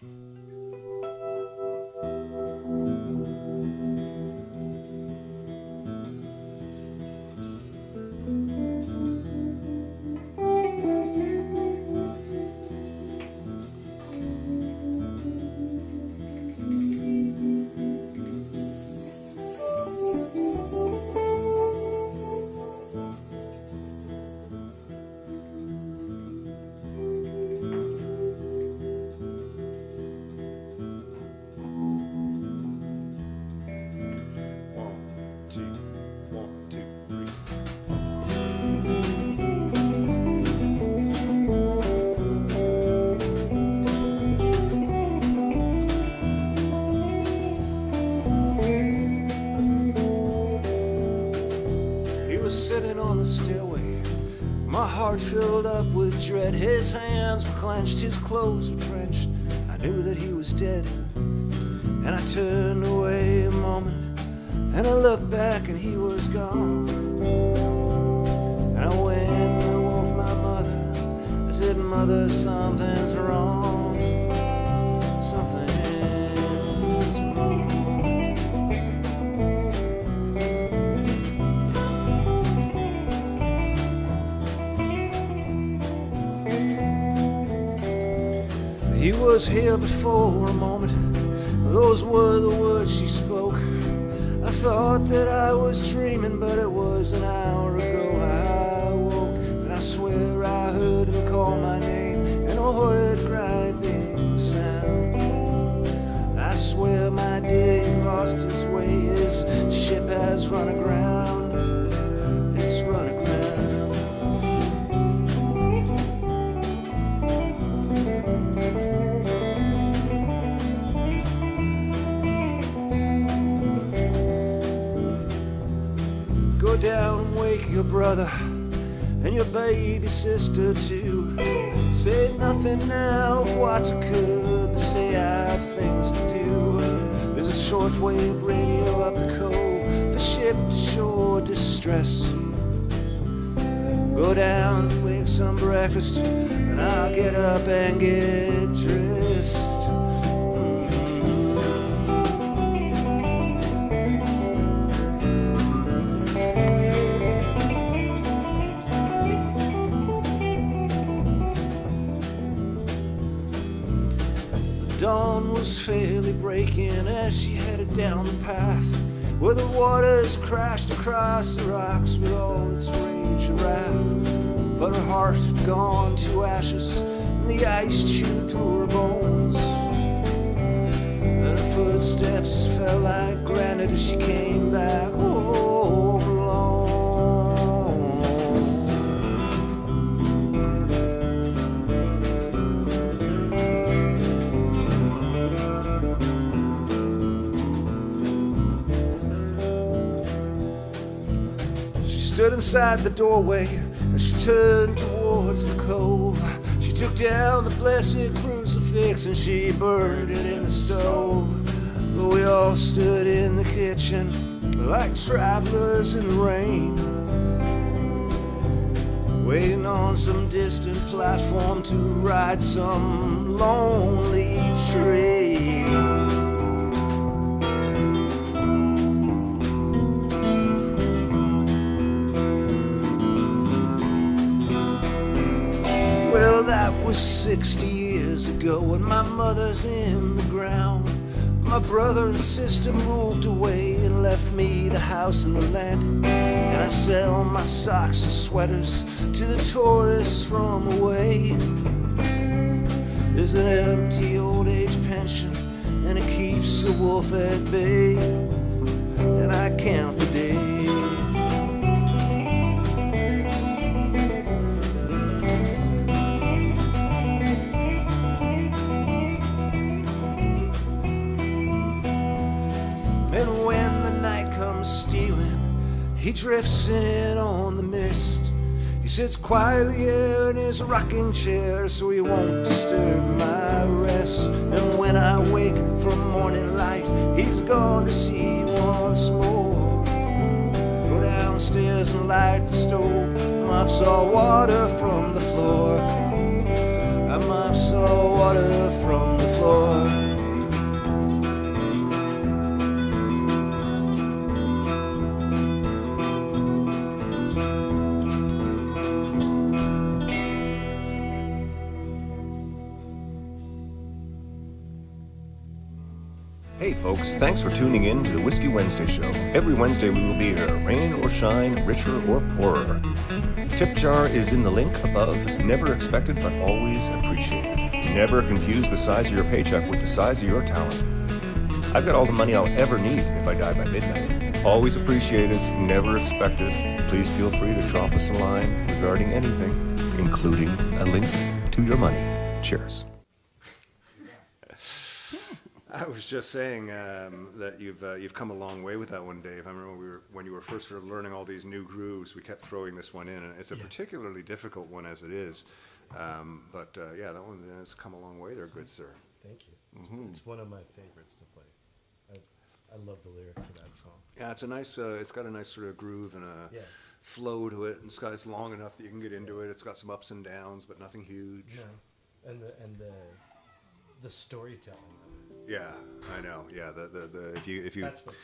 Sitting on the stairway, my heart filled up with dread. His hands were clenched, his clothes were drenched. I knew that he was dead, and I turned away a moment, and I looked back and he was gone. And I went and I woke my mother. I said, Mother, something's wrong. Something's wrong. He was here before a moment. Those were the words she spoke. I thought that I was dreaming, but it was an hour ago. I woke, and I swear I heard him call my name in a horrid grinding sound. I swear, my dear, he's lost his way. His ship has run aground. It's run aground. Go down and wake your brother and your baby sister too. Say nothing now of what's occurred, but say I have things to do. There's a shortwave radio up the cove for ship to shore distress. Go down and make some breakfast, and I'll get up and get dressed. Dawn was fairly breaking as she headed down the path where the waters crashed across the rocks with all its rage and wrath. But her heart had gone to ashes and the ice chewed through her bones. And her footsteps fell like granite as she came back home alone. Stood inside the doorway as she turned towards the cove. She took down the blessed crucifix and she burned it in the stove. But we all stood in the kitchen like travelers in the rain, waiting on some distant platform to ride some lonely train. That was 60 years ago, and my mother's in the ground. My brother and sister moved away and left me the house and the land. And I sell my socks and sweaters to the tourists from away. There's an empty old age pension, and it keeps the wolf at bay. And I count the days. And when the night comes stealing, he drifts in on the mist. He sits quietly here in his rocking chair so he won't disturb my rest. And when I wake from morning light, he's gone to sea once more. doesn't light the stove, mops all water from the floor. I mops all water from the floor. Hey folks, thanks for tuning in to the Whiskey Wednesday show. Every Wednesday we will be here, rain or shine, richer or poorer. Tip jar is in the link above. Never expected but always appreciated. Never confuse the size of your paycheck with the size of your talent. I've got all the money I'll ever need if I die by midnight. Always appreciated, never expected. Please feel free to drop us a line regarding anything, including a link to your money. Cheers. I was just saying that you've come a long way with that one, Dave. I remember when you were first sort of learning all these new grooves, we kept throwing this one in, and it's a particularly difficult one as it is. But yeah, that one has come a long way there, good sir. Thank you. It's one of my favorites to play. I love the lyrics of that song. Yeah, it's a nice. It's got a nice sort of groove and a flow to it. And it's long enough that you can get into it. It's got some ups and downs, but nothing huge. No, and the storytelling of it. Yeah, I know. Yeah, the if you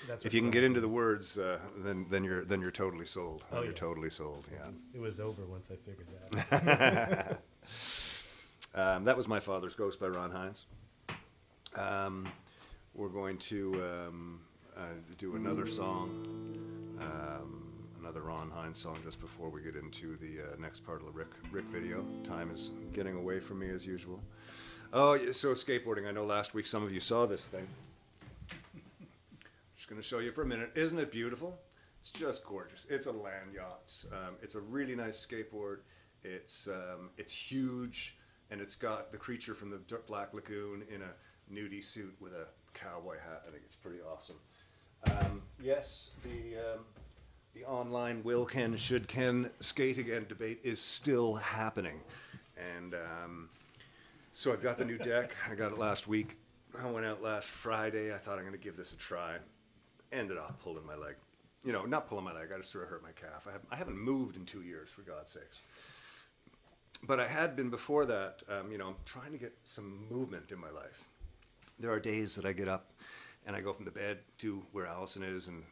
That's if you can get into the words, then you're totally sold. Oh, You're yeah. totally sold. Yeah. It was over once I figured that. That was My Father's Ghost by Ron Hines. We're going to do another song, another Ron Hines song, just before we get into the next part of the Rick video. Time is getting away from me as usual. Oh, yeah, so skateboarding. I know last week some of you saw this thing. Just going to show you for a minute. Isn't it beautiful? It's just gorgeous. It's a Land Yachts. It's a really nice skateboard. It's huge, and it's got the creature from the Black Lagoon in a nudie suit with a cowboy hat. I think it's pretty awesome. Yes, the online will can, should can skate again debate is still happening. And so I've got the new deck. I got it last week. I went out last Friday. I thought I'm going to give this a try. Ended up pulling my leg. You know, not pulling my leg. I just sort of hurt my calf. I haven't moved in 2 years, for God's sakes. But I had been before that. You know, I'm trying to get some movement in my life. There are days that I get up and I go from the bed to where Allison is and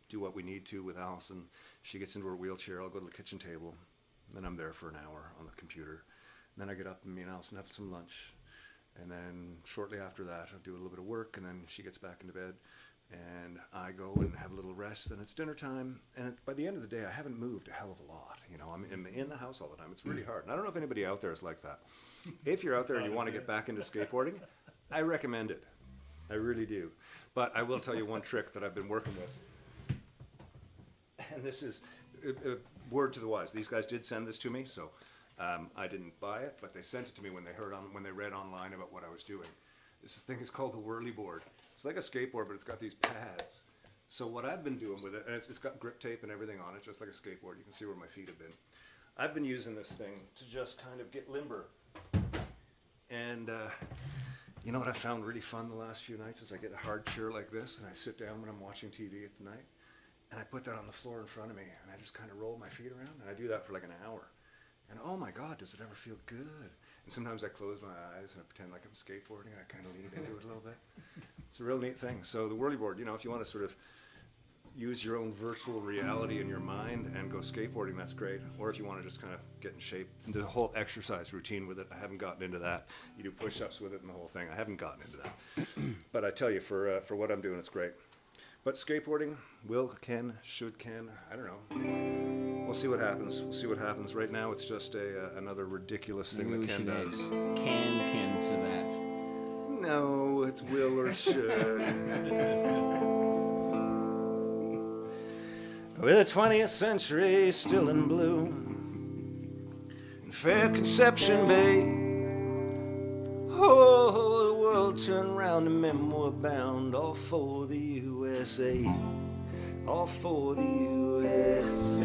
do what we need to with Allison. She gets into her wheelchair. I'll go to the kitchen table. Then I'm there for an hour on the computer. Then I get up and me and Allison have some lunch. And then shortly after that, I'll do a little bit of work. And then she gets back into bed. And I go and have a little rest. Then it's dinner time. And by the end of the day, I haven't moved a hell of a lot. You know, I'm in the house all the time. It's really hard. And I don't know if anybody out there is like that. If you're out there and you want to get back into skateboarding, I recommend it. I really do. But I will tell you one trick that I've been working with. And this is a word to the wise. These guys did send this to me, so I didn't buy it, but they sent it to me when they read online about what I was doing. This thing is called the whirly board. It's like a skateboard, but it's got these pads. So what I've been doing with it, and it's got grip tape and everything on it, just like a skateboard. You can see where my feet have been. I've been using this thing to just kind of get limber. And you know what I found really fun the last few nights is I get a hard chair like this, and I sit down when I'm watching TV at the night, and I put that on the floor in front of me, and I just kind of roll my feet around, and I do that for like an hour. And oh my God, does it ever feel good? And sometimes I close my eyes and I pretend like I'm skateboarding, and I kind of lean into it a little bit. It's a real neat thing. So the whirly board, you know, if you want to sort of use your own virtual reality in your mind and go skateboarding, that's great. Or if you want to just kind of get in shape, the whole exercise routine with it, I haven't gotten into that. You do push-ups with it and the whole thing. I haven't gotten into that. But I tell you, for what I'm doing, it's great. But skateboarding, will, can, should, can, I don't know. We'll see what happens. We'll see what happens. Right now, it's just another ridiculous thing that Ken does. Can to that. No, it's will or should. With the 20th century still in bloom, in fair conception, babe. Oh, the world turned round and men were bound, all for the USA, all for the USA.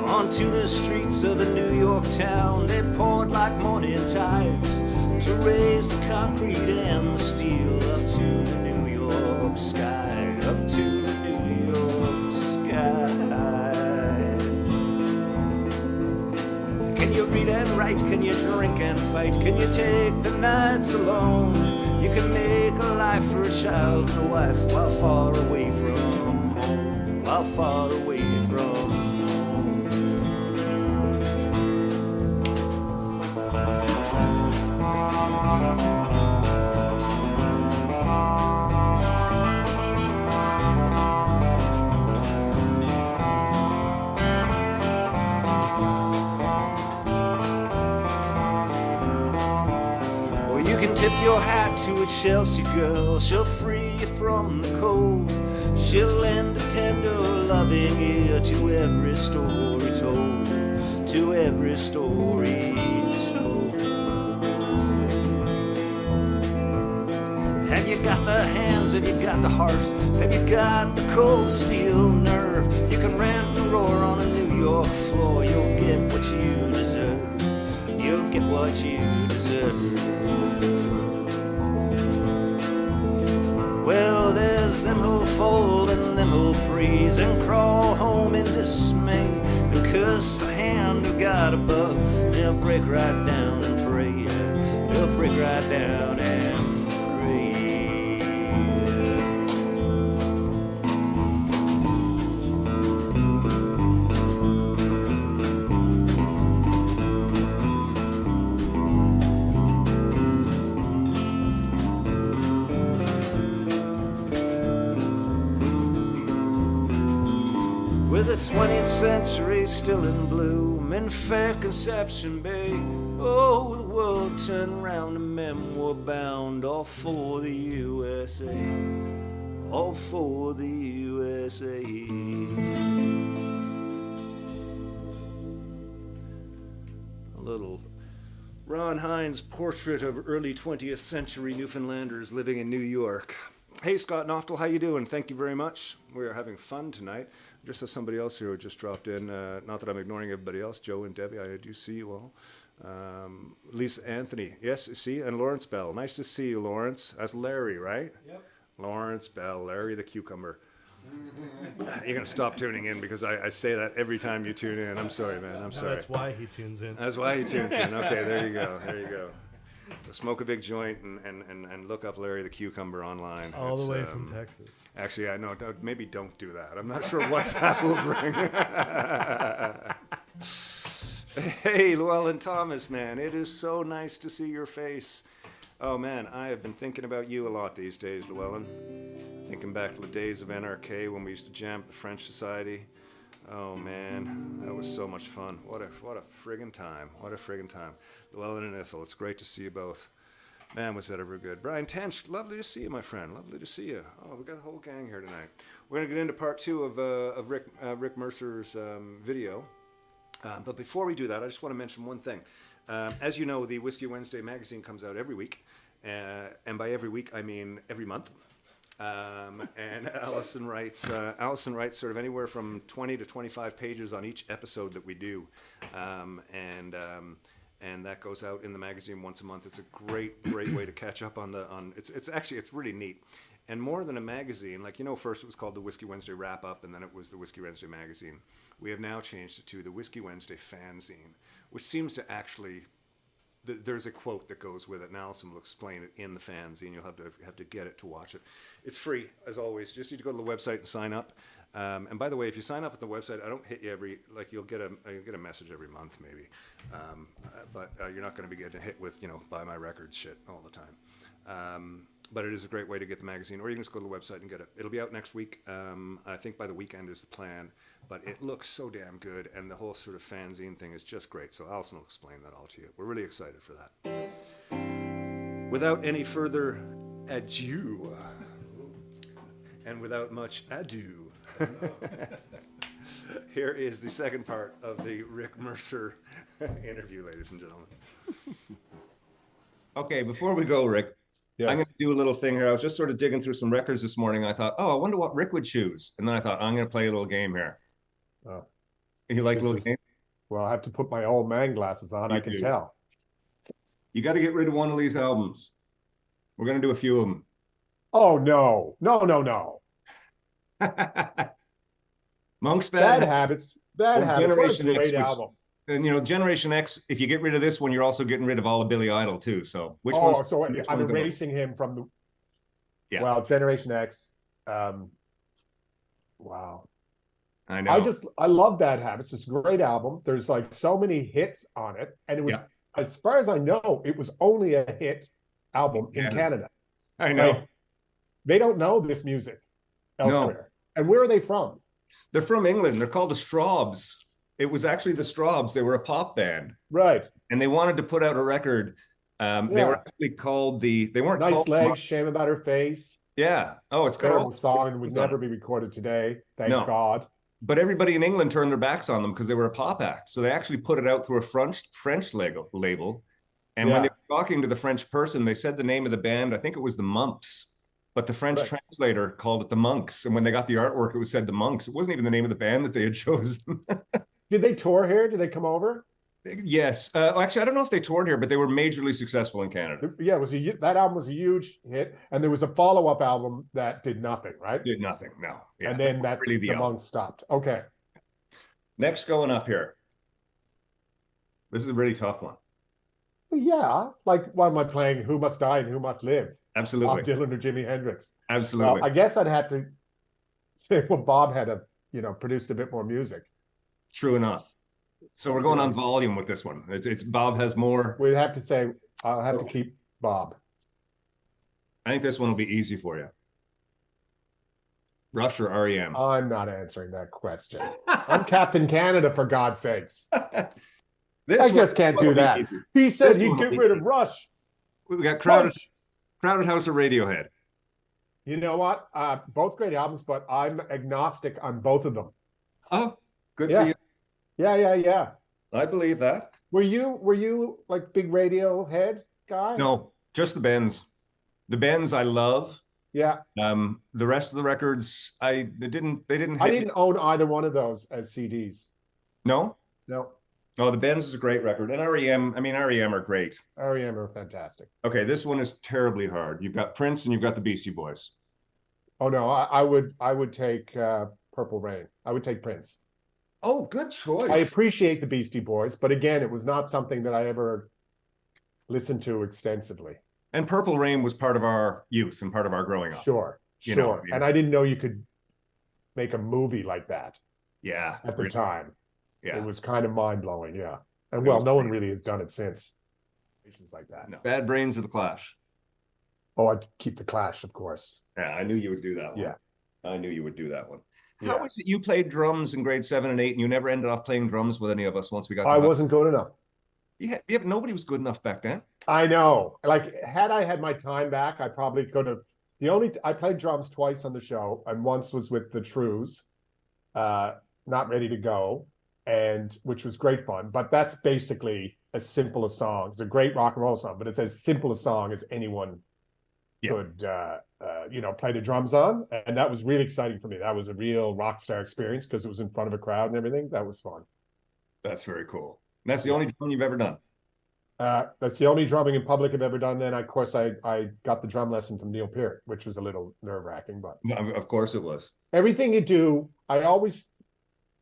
Onto the streets of a New York town, they poured like morning tides to raise the concrete and the steel up to the New York sky, up fight? Can you drink and fight? Can you take the nights alone? You can make a life for a child and a wife while far away from home, while far away from home. Tip your hat to a Chelsea girl, she'll free you from the cold. She'll lend a tender loving ear to every story told, to every story told. Have you got the hands, have you got the heart, have you got the cold steel nerve? You can rant and roar on a New York floor, you'll get what you deserve, you'll get what you deserve. Well, there's them who'll fold and them who'll freeze and crawl home in dismay and curse the hand who got above. They'll break right down and pray. They'll break right down and pray. With the 20th century still in bloom in Fair Conception Bay, oh, the world turned round and men were bound, all for the USA, all for the USA. A little Ron Hines' portrait of early 20th century Newfoundlanders living in New York. Hey, Scott Noftel, how you doing? Thank you very much. We are having fun tonight. Just as somebody else here who just dropped in, not that I'm ignoring everybody else, Joe and Debbie, I do see you all. Lisa Anthony, yes, see, and Lawrence Bell. Nice to see you, Lawrence. That's Larry, right? Yep. Lawrence Bell, Larry the Cucumber. You're going to stop tuning in because I say that every time you tune in. I'm sorry, man. I'm sorry. That's why he tunes in. That's why he tunes in. Okay, there you go. There you go. Smoke a big joint and look up Larry the Cucumber online. All the way from Texas. Actually, I know. Maybe don't do that. I'm not sure what that will bring. Hey, Llewellyn Thomas, man. It is so nice to see your face. Oh, man, I have been thinking about you a lot these days, Llewellyn. Thinking back to the days of NRK when we used to jam at the French Society. Oh, man, that was so much fun. What a friggin' time. What a friggin' time. Llewellyn and Ethel, it's great to see you both. Man, was that ever good. Brian Tench, lovely to see you, my friend. Lovely to see you. Oh, we got the whole gang here tonight. We're going to get into part 2 of Rick Mercer's video. But before we do that, I just want to mention one thing. As you know, the Whiskey Wednesday magazine comes out every week. And by every week, I mean every month. And Allison writes sort of anywhere from 20 to 25 pages on each episode that we do. And that goes out in the magazine once a month. It's a great way to catch up on it's really neat. And more than a magazine, like, you know, first it was called the Whiskey Wednesday Wrap Up, and then it was the Whiskey Wednesday Magazine. We have now changed it to the Whiskey Wednesday Fanzine, which seems to actually, there's a quote that goes with it, and Allison will explain it in the fanzine. You'll have to get it to watch it. It's free, as always. You just need to go to the website and sign up. And by the way, if you sign up at the website, I don't hit you you'll get a message every month maybe. But you're not going to be getting hit with, buy my records shit all the time. But it is a great way to get the magazine, or you can just go to the website and get it. It'll be out next week. I think by the weekend is the plan, but it looks so damn good, and the whole sort of fanzine thing is just great. So Alison will explain that all to you. We're really excited for that. Without any further ado, and without much ado, here is the second part of the Rick Mercer interview, ladies and gentlemen. Okay, before we go, Rick, Yes. I'm going to do a little thing here. I was just sort of digging through some records this morning. I thought, I wonder what Rick would choose. And then I thought, I'm going to play a little game here. Oh. You like This little is- games? Well, I have to put my old man glasses on. You I can do. tell. You got to get rid of one of these albums. We're going to do a few of them. Oh, no. No. Monk's Bad Bad. Habits. Bad Or Habits. What a Generation X, great which- album. and Generation X, if you get rid of this one, you're also getting rid of all of Billy Idol too. So which Oh, one's so which I'm one's gonna- erasing him from the. Yeah. Well, Generation X. Wow. I know. I love Bad Habits. It's a great album. There's like so many hits on it, and it was, Yeah. as far as I know, it was only a hit album in Canada. I know. Like, they don't know this music elsewhere. And where are they from? They're from England. They're called the Strawbs. It was actually the Strawbs. They were a pop band, Right. and they wanted to put out a record. They were actually called They weren't Nice called Legs, Shame About Her Face. Yeah. Oh, it's got Terrible all song and would never be recorded today. Thank No. God. But everybody in England turned their backs on them because they were a pop act. So they actually put it out through a French label. And when they were talking to the French person, they said the name of the band. I think it was the Monks, but the French translator called it the Monks. And when they got the artwork, it was said the Monks. It wasn't even the name of the band that they had chosen. Did they tour here? Did they come over? Yes. Actually, I don't know if they toured here, but they were majorly successful in Canada. Yeah, that album was a huge hit, and there was a follow-up album that did nothing, right? Did nothing, no. Yeah, and then really the Monks stopped. Okay. Next going up here. This is a really tough one. Yeah, like what am I playing? Who Must Die and Who Must Live? Absolutely. Bob Dylan or Jimi Hendrix? Absolutely. Well, I guess I'd have to say, well, Bob had produced a bit more music. True enough. So we're going on volume with this one. It's Bob has more. We'd have to say I'll have to keep Bob. I think this one will be easy for you. Rush or REM? I'm not answering that question. I'm Captain Canada, for God's sakes. I just can't do that. Easy. He said he'd get rid of Rush. We got Crowded House or Radiohead. You know what? Both great albums, but I'm agnostic on both of them. Oh, good for you. Yeah. I believe that. Were you like big Radiohead guy? No, just the Bends. The Bends I love. Yeah. The rest of the records they didn't I didn't own either one of those as CDs. No? No. Oh, the Bends is a great record. And REM are great. REM are fantastic. Okay, this one is terribly hard. You've got Prince and you've got the Beastie Boys. Oh no, I would take Purple Rain. I would take Prince. Oh, good choice. I appreciate the Beastie Boys, but again, it was not something that I ever listened to extensively. And Purple Rain was part of our youth and part of our growing up. Sure. And I didn't know you could make a movie like that. Yeah. At the time. Yeah. It was kind of mind-blowing, yeah. And well, no one really has done it since. Like that. No. Bad Brains or the Clash? Oh, I'd keep the Clash, of course. Yeah, I knew you would do that one. Yeah. I knew you would do that one. Yeah. How is it you played drums in grade 7 and 8 and you never ended up playing drums with any of us once we got I wasn't good enough. Yeah, nobody was good enough back then. I know. Like, had I had my time back, I probably could have. I played drums twice on the show, and once was with the Trues, Not Ready to Go, and which was great fun. But that's basically as simple a song. It's a great rock and roll song, but it's as simple a song as anyone could, play the drums on. And that was really exciting for me. That was a real rock star experience because it was in front of a crowd and everything. That was fun. That's very cool. And that's the only drum you've ever done. That's the only drumming in public I've ever done. Then, of course, I got the drum lesson from Neil Peart, which was a little nerve-wracking. But of course it was. Everything you do, it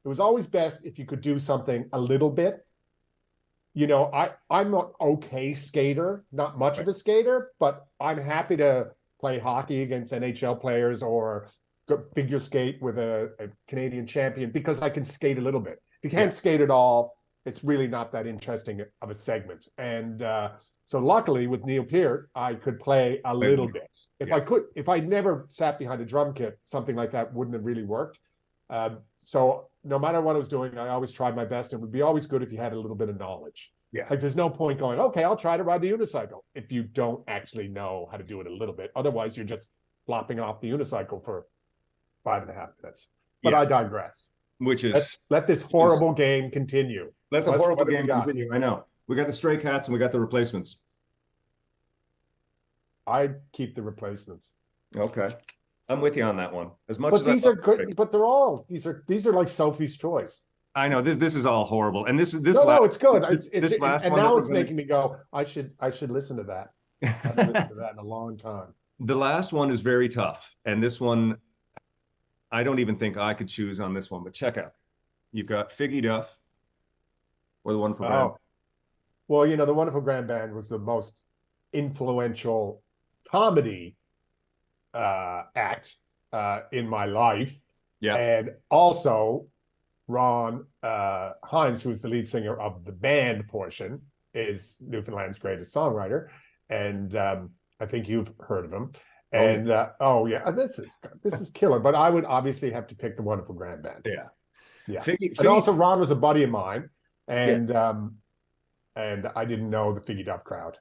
was always best if you could do something a little bit. I'm an okay skater, not much of a skater, but I'm happy to play hockey against NHL players or figure skate with a Canadian champion because I can skate a little bit. If you can't skate at all, it's really not that interesting of a segment. And so luckily with Neil Peart, I could play a little bit. If I never sat behind a drum kit, something like that wouldn't have really worked. So no matter what I was doing, I always tried my best. It would be always good if you had a little bit of knowledge. Yeah. Like there's no point going, okay, I'll try to ride the unicycle if you don't actually know how to do it a little bit. Otherwise, you're just flopping off the unicycle for 5.5 minutes. But I digress. Which is let this horrible game continue. Let the horrible game continue. I know. We got the Stray Cats and we got the Replacements. I'd keep the Replacements. Okay. I'm with you on that one. As much but as these are good, but these are like Sophie's Choice. I know this is all horrible, and this. No, it's good. And now it's making me go. I should listen to that. I haven't listened to that in a long time. The last one is very tough, and this one, I don't even think I could choose on this one. But check out, you've got Figgy Duff, or the Wonderful Grand? Oh, well, you know, the Wonderful Grand Band was the most influential comedy act in my life. Yeah. And also Ron Hines, who's the lead singer of the band portion, is Newfoundland's greatest songwriter. And I think you've heard of him. And this is killer. But I would obviously have to pick the Wonderful Grand Band. Yeah. Yeah. Figgy, And also Ron was a buddy of mine. And I didn't know the Figgy Duff crowd.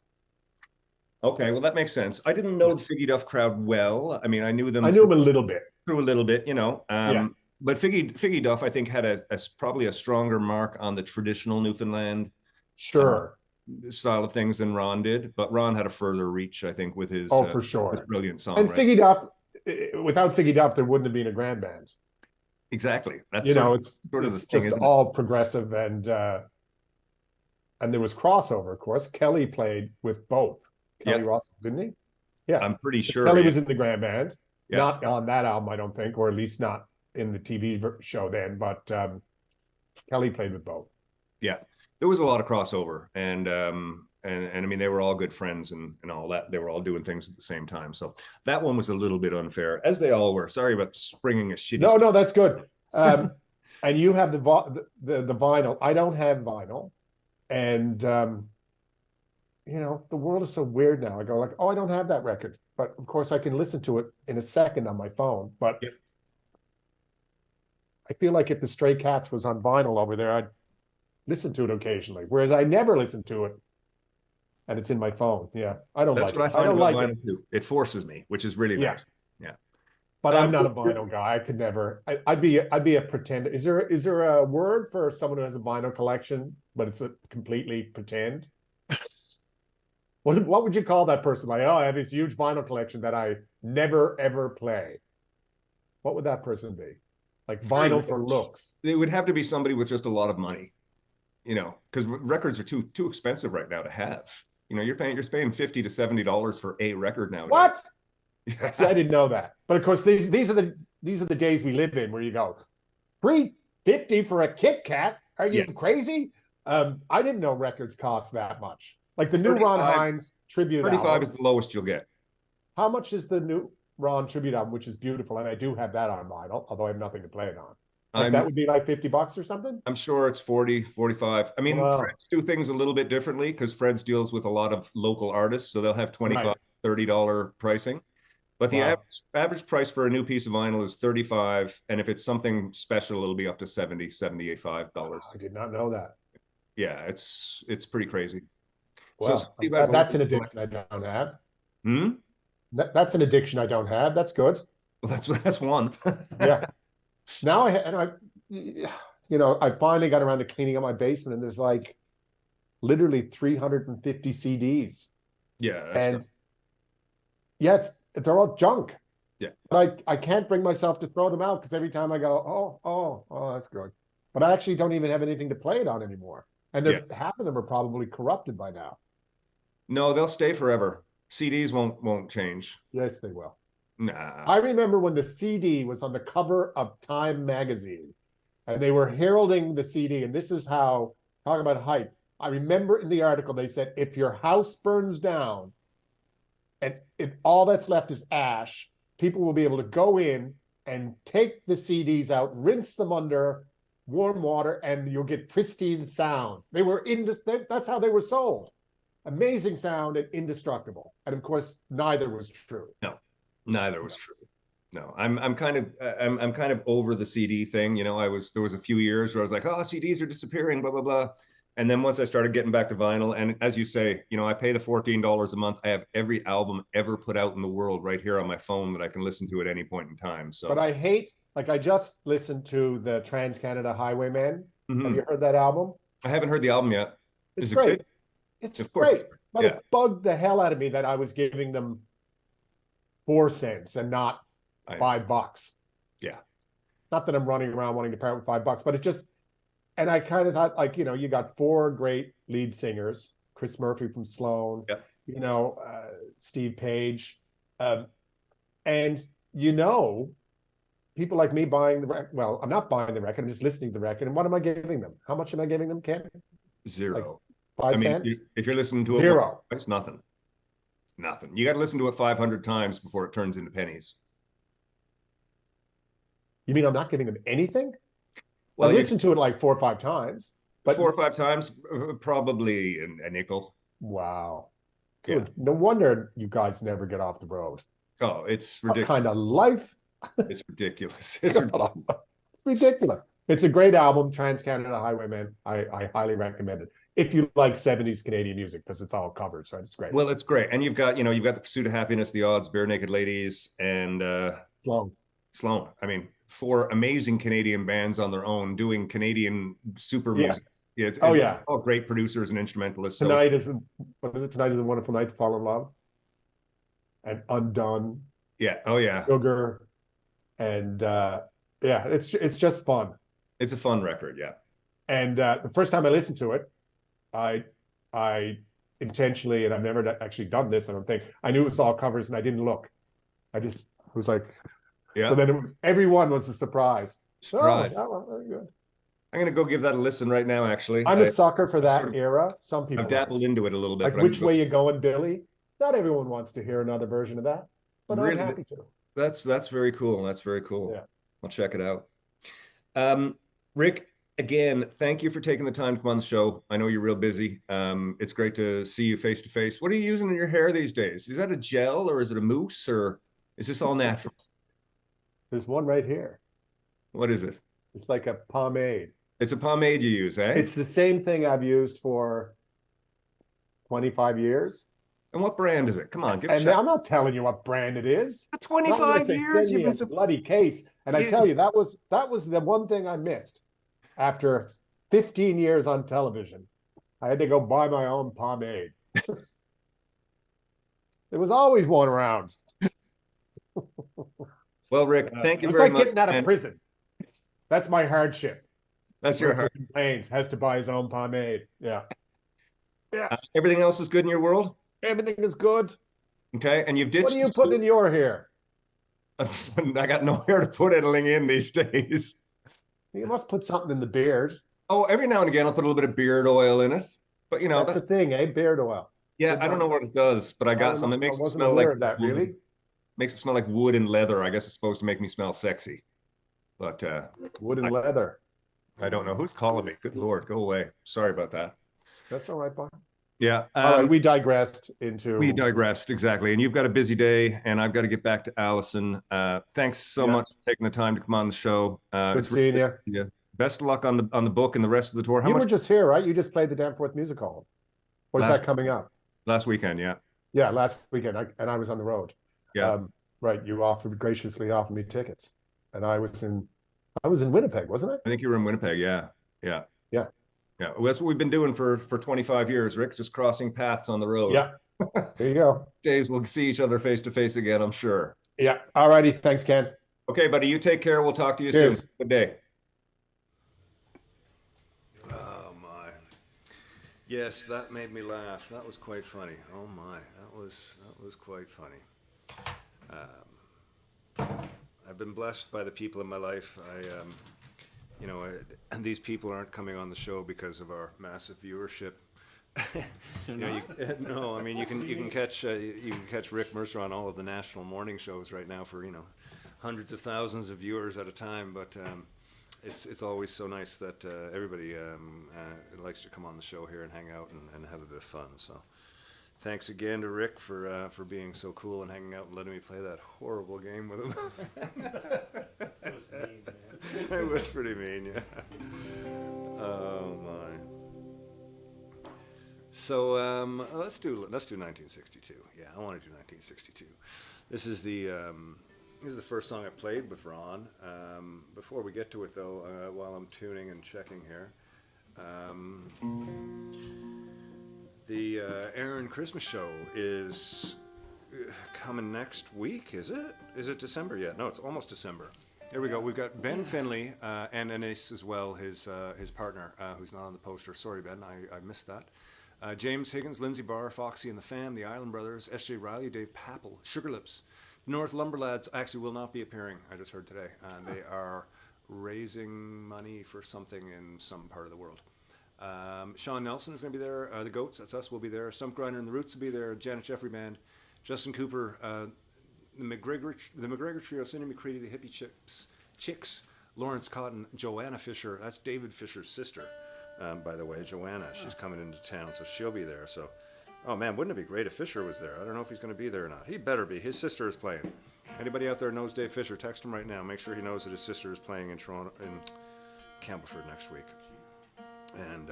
Okay, well, that makes sense. I didn't know the Figgy Duff crowd well. I mean, I knew them. I knew him a little bit. Through a little bit, you know. But Figgy Duff, I think, had probably a stronger mark on the traditional Newfoundland style of things than Ron did. But Ron had a further reach, I think, with his for sure, his brilliant song. And Figgy Duff, without Figgy Duff, there wouldn't have been a grand band. Exactly. That's it's just all progressive, and there was crossover, of course. Kelly played with both. Kelly Russell, didn't he? Yeah, I'm pretty sure Kelly was in the grand band. Yeah. Not on that album, I don't think, or at least not in the TV show then. But Kelly played with both. Yeah, there was a lot of crossover, and I mean, they were all good friends and all that. They were all doing things at the same time. So that one was a little bit unfair, as they all were. Sorry about springing a shitty. No, that's good. And you have the vinyl. I don't have vinyl, and you know, the world is so weird now. I go like, oh, I don't have that record, but of course I can listen to it in a second on my phone. But I feel like if the Stray Cats was on vinyl over there, I'd listen to it occasionally. Whereas I never listen to it, and it's in my phone. Yeah, I don't like it. That's what I find about vinyl too. It forces me, which is really nice. Yeah. But I'm not a vinyl guy. I could never. I'd be a pretender. Is there a word for someone who has a vinyl collection, but it's a completely pretend? What would you call that person? Like, oh, I have this huge vinyl collection that I never ever play. What would that person be? Like vinyl for looks? It would have to be somebody with just a lot of money, you know, because records are too expensive right now to have. You know, you're paying $50 to $70 for a record nowadays. What? Yeah. See, I didn't know that. But of course, these are the days we live in, where you go $3.50 for a Kit Kat. Are you crazy? I didn't know records cost that much. Like the new Ron Hines tribute 35 album. is the lowest you'll get. How much is the new Ron tribute album, which is beautiful, and I do have that on vinyl, although I have nothing to play it on. Like that would be like $50 or something? I'm sure it's 40, 45. I mean, Fred's do things a little bit differently because Fred's deals with a lot of local artists, so they'll have $25, $30 pricing. But the average price for a new piece of vinyl is $35, and if it's something special, it'll be up to $70, $75. I did not know that. Yeah, it's pretty crazy. Well, so that's an addiction I don't have. That's an addiction I don't have. That's good. Well, that's one. Yeah. Now I finally got around to cleaning up my basement, and there's like literally 350 CDs. Yeah. They're all junk. Yeah. But I can't bring myself to throw them out, because every time I go, oh, that's good. But I actually don't even have anything to play it on anymore. And half of them are probably corrupted by now. No, they'll stay forever. CDs won't change. Yes, they will. Nah. I remember when the CD was on the cover of Time magazine, and they were heralding the CD, and this is how, talking about hype. I remember in the article they said, if your house burns down and if all that's left is ash, people will be able to go in and take the CDs out, rinse them under warm water, and you'll get pristine sound. That's how they were sold. Amazing sound and indestructible. And of course, neither was true. No, neither was true. No, I'm kind of over the CD thing. You know, there was a few years where I was like, oh, CDs are disappearing, blah, blah, blah. And then once I started getting back to vinyl, and as you say, you know, I pay the $14 a month. I have every album ever put out in the world right here on my phone that I can listen to at any point in time. So, but I just listened to the Trans-Canada Highwaymen. Have you heard that album? I haven't heard the album yet. It's great. It's great. But it bugged the hell out of me that I was giving them 4 cents and not $5. Yeah. Not that I'm running around wanting to part with $5, but it just, and I kind of thought, like, you know, you got 4 great lead singers, Chris Murphy from Sloan, you know, Steve Page, and, you know, people like me buying the record. Well, I'm not buying the record. I'm just listening to the record. And what am I giving them? How much am I giving them, Ken? Zero. Like 5 I mean, cents? if you're listening to it, Zero. it's nothing. Nothing. You got to listen to it 500 times before it turns into pennies. You mean I'm not giving them anything? Well, I listened to it like 4 or 5 times. But 4 or 5 times, probably a nickel. wow. Yeah. Good. No wonder you guys never get off the road. Oh, it's What ridiculous. kind of life? It's ridiculous. It's ridiculous. It's ridiculous. It's a great album, Trans-Canada Highwaymen. I highly recommend it. If you like 70s Canadian music, because it's all covered, so it's great. Well, it's great. And you've got the Pursuit of Happiness, The Odds, Bare Naked Ladies, and Sloan. I mean, 4 amazing Canadian bands on their own doing Canadian super music. Yeah, it's all great producers and instrumentalists. Tonight is a wonderful night to fall in love. And Undone. Yeah. Oh yeah. Sugar. And it's just fun. It's a fun record, yeah. And the first time I listened to it, I intentionally, and I've never actually done this, I don't think, I knew it was all covers and I didn't look. I just was like, yeah. So then everyone was a surprise. Surprise. Oh, very good. I'm going to go give that a listen right now, actually. I'm a sucker for that era. Some people I've dabbled into it a little bit. Like Which Way You Going, Billy? Not everyone wants to hear another version of that, but really? I'm happy to. That's very cool. That's very cool. Yeah. I'll check it out. Rick, again, thank you for taking the time to come on the show. I know you're real busy. It's great to see you face to face. What are you using in your hair these days? Is that a gel or is it a mousse or is this all natural? There's one right here. What is it? It's like a pomade. It's a pomade you use, eh? It's the same thing I've used for 25 years. And what brand is it? Come on, give it a shot. And I'm not telling you what brand it is. 25 years you've been a bloody case. And I tell you, that was the one thing I missed. After 15 years on television, I had to go buy my own pomade. There was always one around. Well, Rick, thank you very much. It's like getting out of prison. That's my hardship. That's your hardship. Complains, has to buy his own pomade. Yeah. Yeah. Everything else is good in your world? Everything is good. Okay. And you've ditched. What are you putting in your hair? I got no hair to put anything in these days. You must put something in the beard. Oh, every now and again I'll put a little bit of beard oil in it. But you know that's the thing, eh? Beard oil. Yeah, I don't know what it does, but I got some. It makes it smell like that, really. Makes it smell like wood and leather. I guess it's supposed to make me smell sexy. But wood and leather. I don't know. Who's calling me? Good Lord, go away. Sorry about that. That's all right, Bob. Yeah. All right, we digressed, exactly. And you've got a busy day, and I've got to get back to Allison. Thanks so much for taking the time to come on the show. Good seeing you. Yeah. Best of luck on the book and the rest of the tour. You were just here, right? You just played the Danforth Music Hall. Or is that coming up? Last weekend, yeah. Yeah, last weekend, and I was on the road. Yeah. Right, you graciously offered me tickets, and I was in Winnipeg, wasn't I? I think you were in Winnipeg. Yeah. Well, that's what we've been doing for 25 years, Rick. Just crossing paths on the road. Yeah. There you go. Days we'll see each other face to face again, I'm sure. Yeah. All righty. Thanks, Ken. Okay, buddy. You take care. We'll talk to you soon. Good day. Oh my. Yes, that made me laugh. That was quite funny. Oh my. That was quite funny. I've been blessed by the people in my life. And these people aren't coming on the show because of our massive viewership. No, I mean you can catch Rick Mercer on all of the national morning shows right now for hundreds of thousands of viewers at a time. But it's always so nice that everybody likes to come on the show here and hang out and have a bit of fun. So. Thanks again to Rick for being so cool and hanging out and letting me play that horrible game with him. That was mean, man. It was pretty mean, yeah. Oh my. So let's do 1962. Yeah, I want to do 1962. This is the first song I played with Ron. Before we get to it though, while I'm tuning and checking here. The Aaron Christmas show is coming next week, is it? Is it December yet? No, it's almost December. Here we go. We've got Ben Finley and Anais as well, his partner, who's not on the poster. Sorry, Ben, I missed that. James Higgins, Lindsay Barr, Foxy and the Fam, the Island Brothers, S.J. Riley, Dave Papple, Sugarlips. The North Lumberlads actually will not be appearing, I just heard today. They are raising money for something in some part of the world. Sean Nelson is going to be there. The Goats, that's us, will be there. Stump Grinder and the Roots will be there. Janet Jeffrey Band. Justin Cooper. The McGregor Trio. Cindy McCready. The Hippie Chicks. Lawrence Cotton. Joanna Fisher. That's David Fisher's sister, by the way. Joanna. She's coming into town, so she'll be there. So, oh man, wouldn't it be great if Fisher was there? I don't know if he's going to be there or not. He better be. His sister is playing. Anybody out there knows Dave Fisher? Text him right now. Make sure he knows that his sister is playing in Toronto, in Campbellford next week. And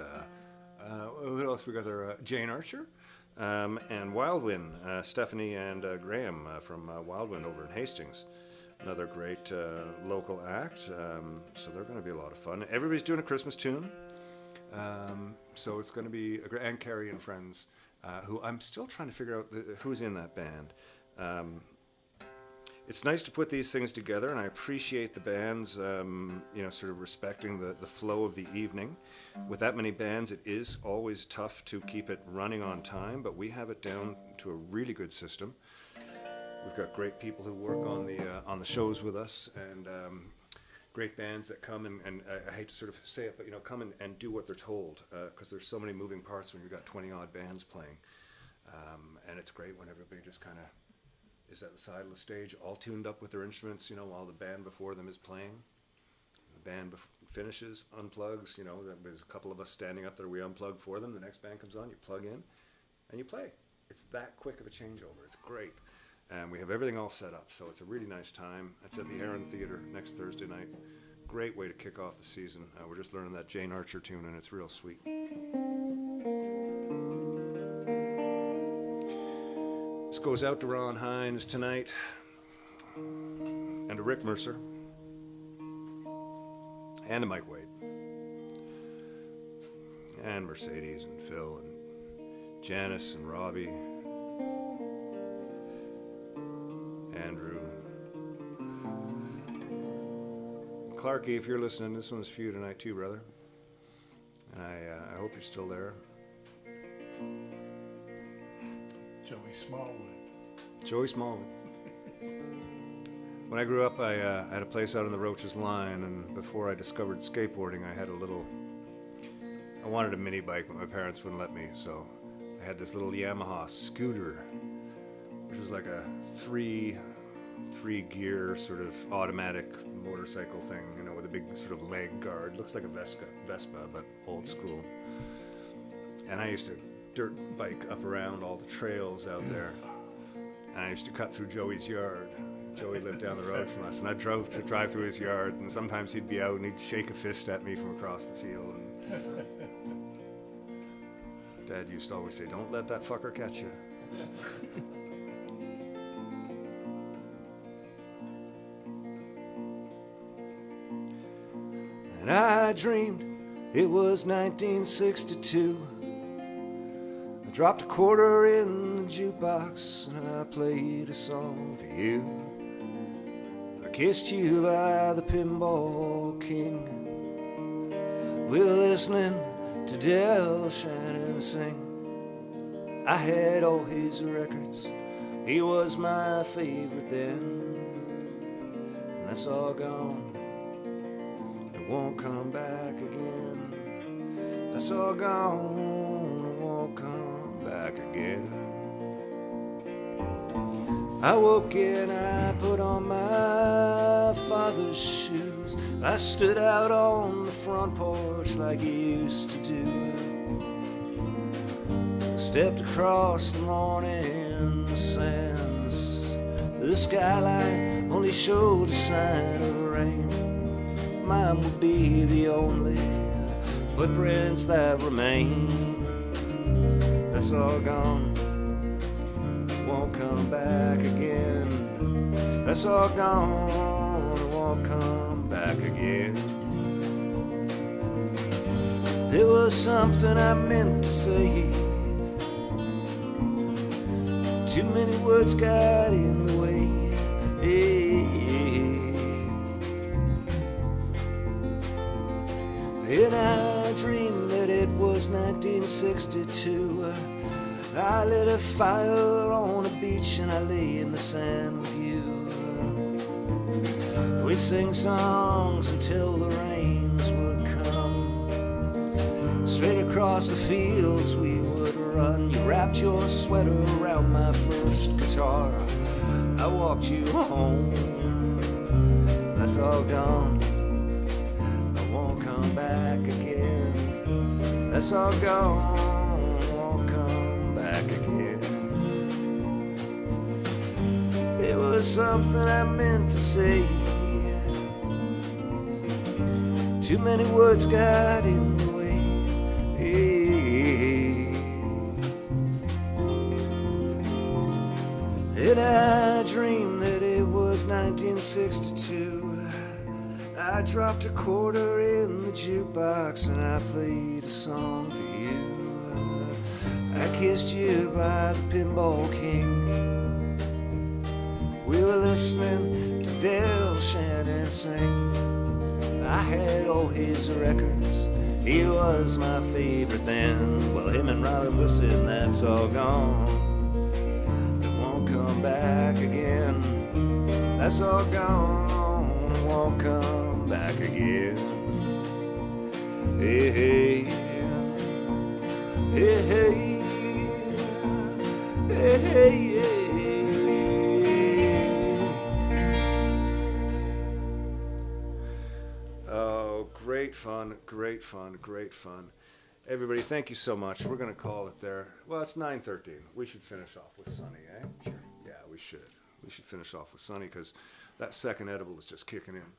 what else we got there? Jane Archer and Wildwind, Stephanie and Graham from Wildwind over in Hastings. Another great local act. So they're going to be a lot of fun. Everybody's doing a Christmas tune. So it's going to be and Carrie and friends, who I'm still trying to figure out who's in that band. It's nice to put these things together, and I appreciate the bands, sort of respecting the flow of the evening. With that many bands, it is always tough to keep it running on time, but we have it down to a really good system. We've got great people who work on the shows with us, and great bands that come and I hate to sort of say it, but come and do what they're told, because there's so many moving parts when you've got 20 odd bands playing, and it's great when everybody just kind of is at the side of the stage, all tuned up with their instruments, while the band before them is playing. The band finishes, unplugs, there's a couple of us standing up there, we unplug for them, the next band comes on, you plug in, and you play. It's that quick of a changeover. It's great. And we have everything all set up, so it's a really nice time. It's at the Heron Theatre next Thursday night. Great way to kick off the season. We're just learning that Jane Archer tune, and it's real sweet. This goes out to Ron Hines tonight, and to Rick Mercer, and to Mike Wade, and Mercedes, and Phil, and Janice, and Robbie, Andrew. Clarky, if you're listening, this one's for you tonight too, brother. And I hope you're still there. Joey Smallwood. When I grew up, I had a place out on the Roaches Line, and before I discovered skateboarding, I wanted a mini bike, but my parents wouldn't let me, so I had this little Yamaha scooter, which was like a three gear sort of automatic motorcycle thing, with a big sort of leg guard. Looks like a Vespa, but old school. And I used to dirt bike up around all the trails out there. And I used to cut through Joey's yard. Joey lived down the road from us, and I'd drive through his yard, and sometimes he'd be out and he'd shake a fist at me from across the field. And Dad used to always say, "Don't let that fucker catch you." And I dreamed it was 1962. I dropped a quarter in the jukebox and I played a song for you. I kissed you by the Pinball King. We're listening to Del Shannon sing. I had all his records, he was my favorite then. And that's all gone, it won't come back again. That's all gone, it won't come back again. I woke and I put on my father's shoes. I stood out on the front porch like he used to do. Stepped across the lawn in the sands. The skyline only showed a sign of rain. Mine would be the only footprints that remain. That's all gone, won't come back again. That's all gone, it won't come back again. There was something I meant to say. Too many words got in the way. And I dreamed that it was 1962. I lit a fire on a beach and I lay in the sand with you. We'd sing songs until the rains would come. Straight across the fields we would run. You wrapped your sweater around my first guitar. I walked you home. That's all gone. I won't come back again. That's all gone. Won't come back again. It was something I meant to say. Too many words got in the way. And I dreamed that it was 1962. I dropped a quarter in the jukebox and I played a song for you. I kissed you by the Pinball King. We were listening to Del Shannon sing. I had all his records. He was my favorite then. Well, him and Robin Wilson, that's all gone. Come back again. That's all gone. Won't come back again. Hey, hey, hey, hey, hey, hey, hey. Oh, great fun, great fun, great fun. Everybody, thank you so much. We're going to call it there. Well, it's 9:13. We should finish off with Sonny, eh? Sure. Yeah, we should. We should finish off with Sonny because that second edible is just kicking in.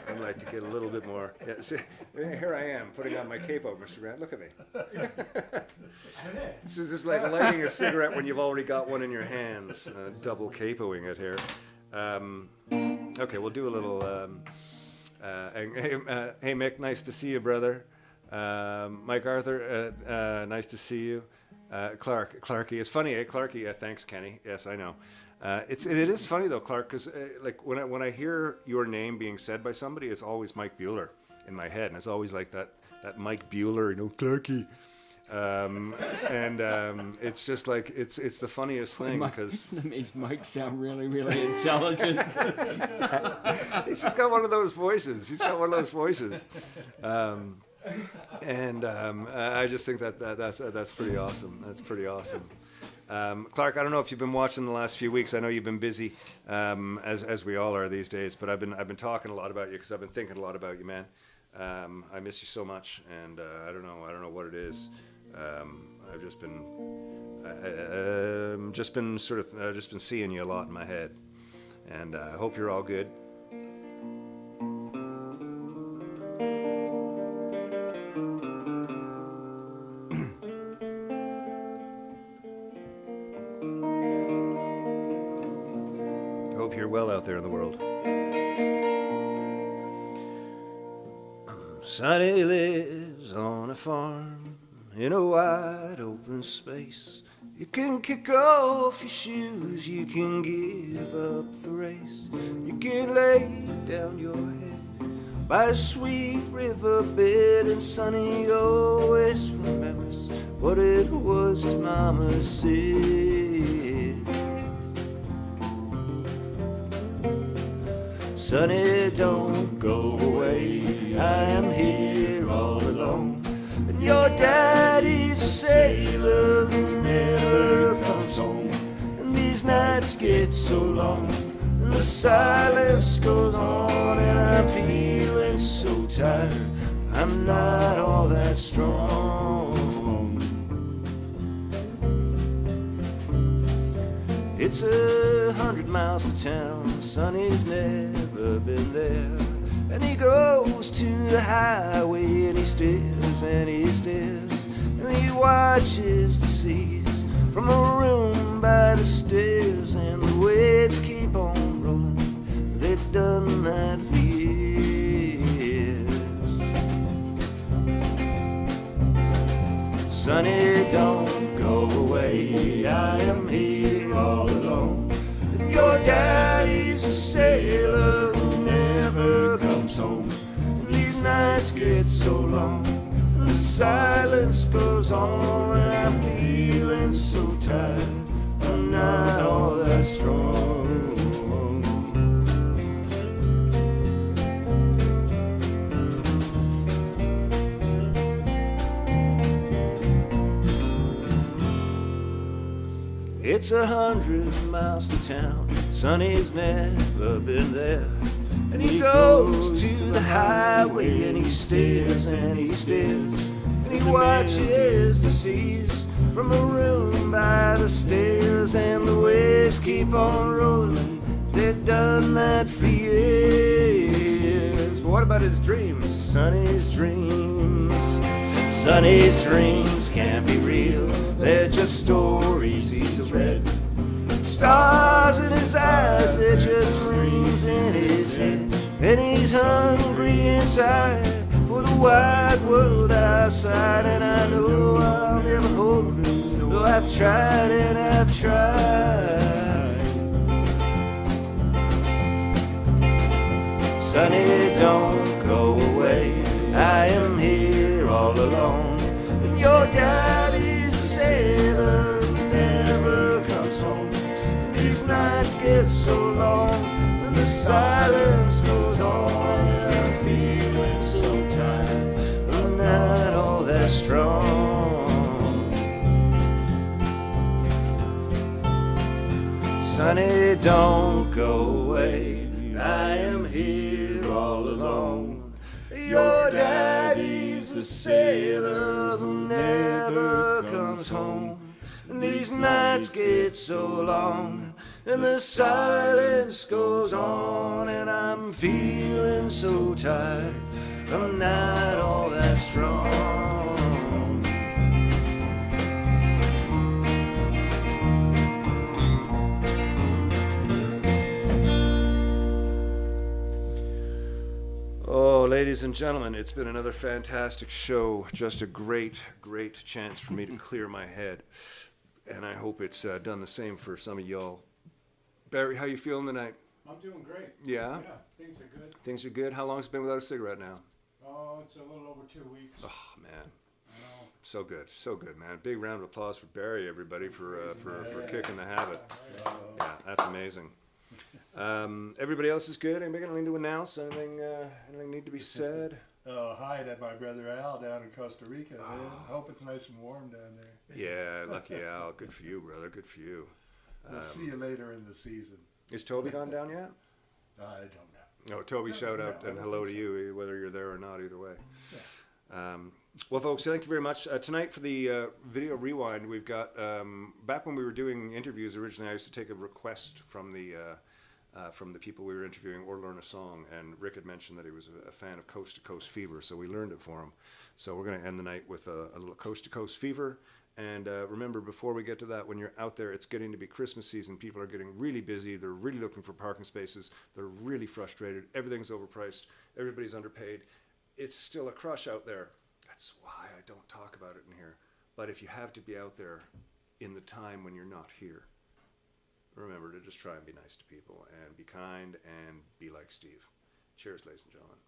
I'd like to get a little bit more. Yeah, see, here I am putting on my capo, Mr. Grant. Look at me. This is just like lighting a cigarette when you've already got one in your hands. Double capoing it here. Okay, we'll do a little. Hey, Mick, nice to see you, brother. Mike Arthur, nice to see you. Clarky, it's funny, Clarky, thanks, Kenny. Yes, I know. It is funny though, Clark, because like when I hear your name being said by somebody, it's always Mike Bueller in my head, and it's always like that Mike Bueller, Clarky. It's just like it's the funniest thing because that makes Mike sound really, really intelligent. He's just got one of those voices. I just think that's pretty awesome. That's pretty awesome. Clark, I don't know if you've been watching the last few weeks. I know you've been busy, as we all are these days. But I've been talking a lot about you because I've been thinking a lot about you, man. I miss you so much, and I don't know what it is. I've just been seeing you a lot in my head, and I hope you're all good. Hope you're well out there in the world. Sonny lives on a farm in a wide open space. You can kick off your shoes, you can give up the race. You can lay down your head by a sweet riverbed, and Sonny always remembers what it was his mama said. Sonny, don't go away, I am here all alone. And your daddy's a sailor who never comes home. And these nights get so long, and the silence goes on, and I'm feeling so tired, I'm not all that strong. It's 100 miles to town, Sonny's never been there. And he goes to the highway and he stares and he stares, and he watches the seas from a room by the stairs, and the waves keep on rolling, they've done that for years. Sonny, don't go away, I am here all alone. And your daddy's a sailor who never comes home. And these nights get so long, and the silence goes on, and I'm feeling so tired, I'm not all that strong. It's 100 miles to town. Sonny's never been there. And he goes to the highway and he stares and he stares. And he watches the seas from a room by the stairs. And the waves keep on rolling. They've done that for years. But what about his dreams? Sonny's dreams. Sonny's dreams can't be real. They're just stories he's read. Stars in his eyes, they're just dreams in his head. And he's hungry inside for the wide world outside. And I know I'll never hold him, though I've tried and I've tried. Sonny, don't go away, I am here all alone. And your daddy's a sailor who never comes home. And these nights get so long and the silence goes on. And I'm feeling so tired, I'm not all that strong. Sonny, don't go away, I am here all alone. Your daddy's a sailor who never comes home. And these nights get so long and the silence goes on. And I'm feeling so tired, I'm not all that strong. Oh, ladies and gentlemen, it's been another fantastic show. Just a great, great chance for me to clear my head. And I hope it's done the same for some of y'all. Barry, how you feeling tonight? I'm doing great. Yeah? Yeah, things are good. Things are good. How long has it been without a cigarette now? Oh, it's a little over 2 weeks. Oh, man. I know. So good, man. Big round of applause for Barry, everybody, for kicking the habit. Yeah, that's amazing. Everybody else is good. Anybody got anything to announce? Anything need to be said? Hi to my brother Al down in Costa Rica, man. I hope it's nice and warm down there. Yeah, lucky Al. Good for you, brother. Good for you. We'll see you later in the season. Is Toby gone down yet? I don't know. Oh, Toby, shout out and hello to you, whether you're there or not, either way. Well, folks, thank you very much. Tonight for the video rewind, we've got, back when we were doing interviews originally, I used to take a request from the people we were interviewing or learn a song, and Rick had mentioned that he was a fan of Coast to Coast Fever, so we learned it for him. So we're going to end the night with a little Coast to Coast Fever. And remember, before we get to that, when you're out there, it's getting to be Christmas season. People are getting really busy. They're really looking for parking spaces. They're really frustrated. Everything's overpriced. Everybody's underpaid. It's still a crush out there. That's why I don't talk about it in here. But if you have to be out there in the time when you're not here, remember to just try and be nice to people and be kind and be like Steve. Cheers, ladies and gentlemen.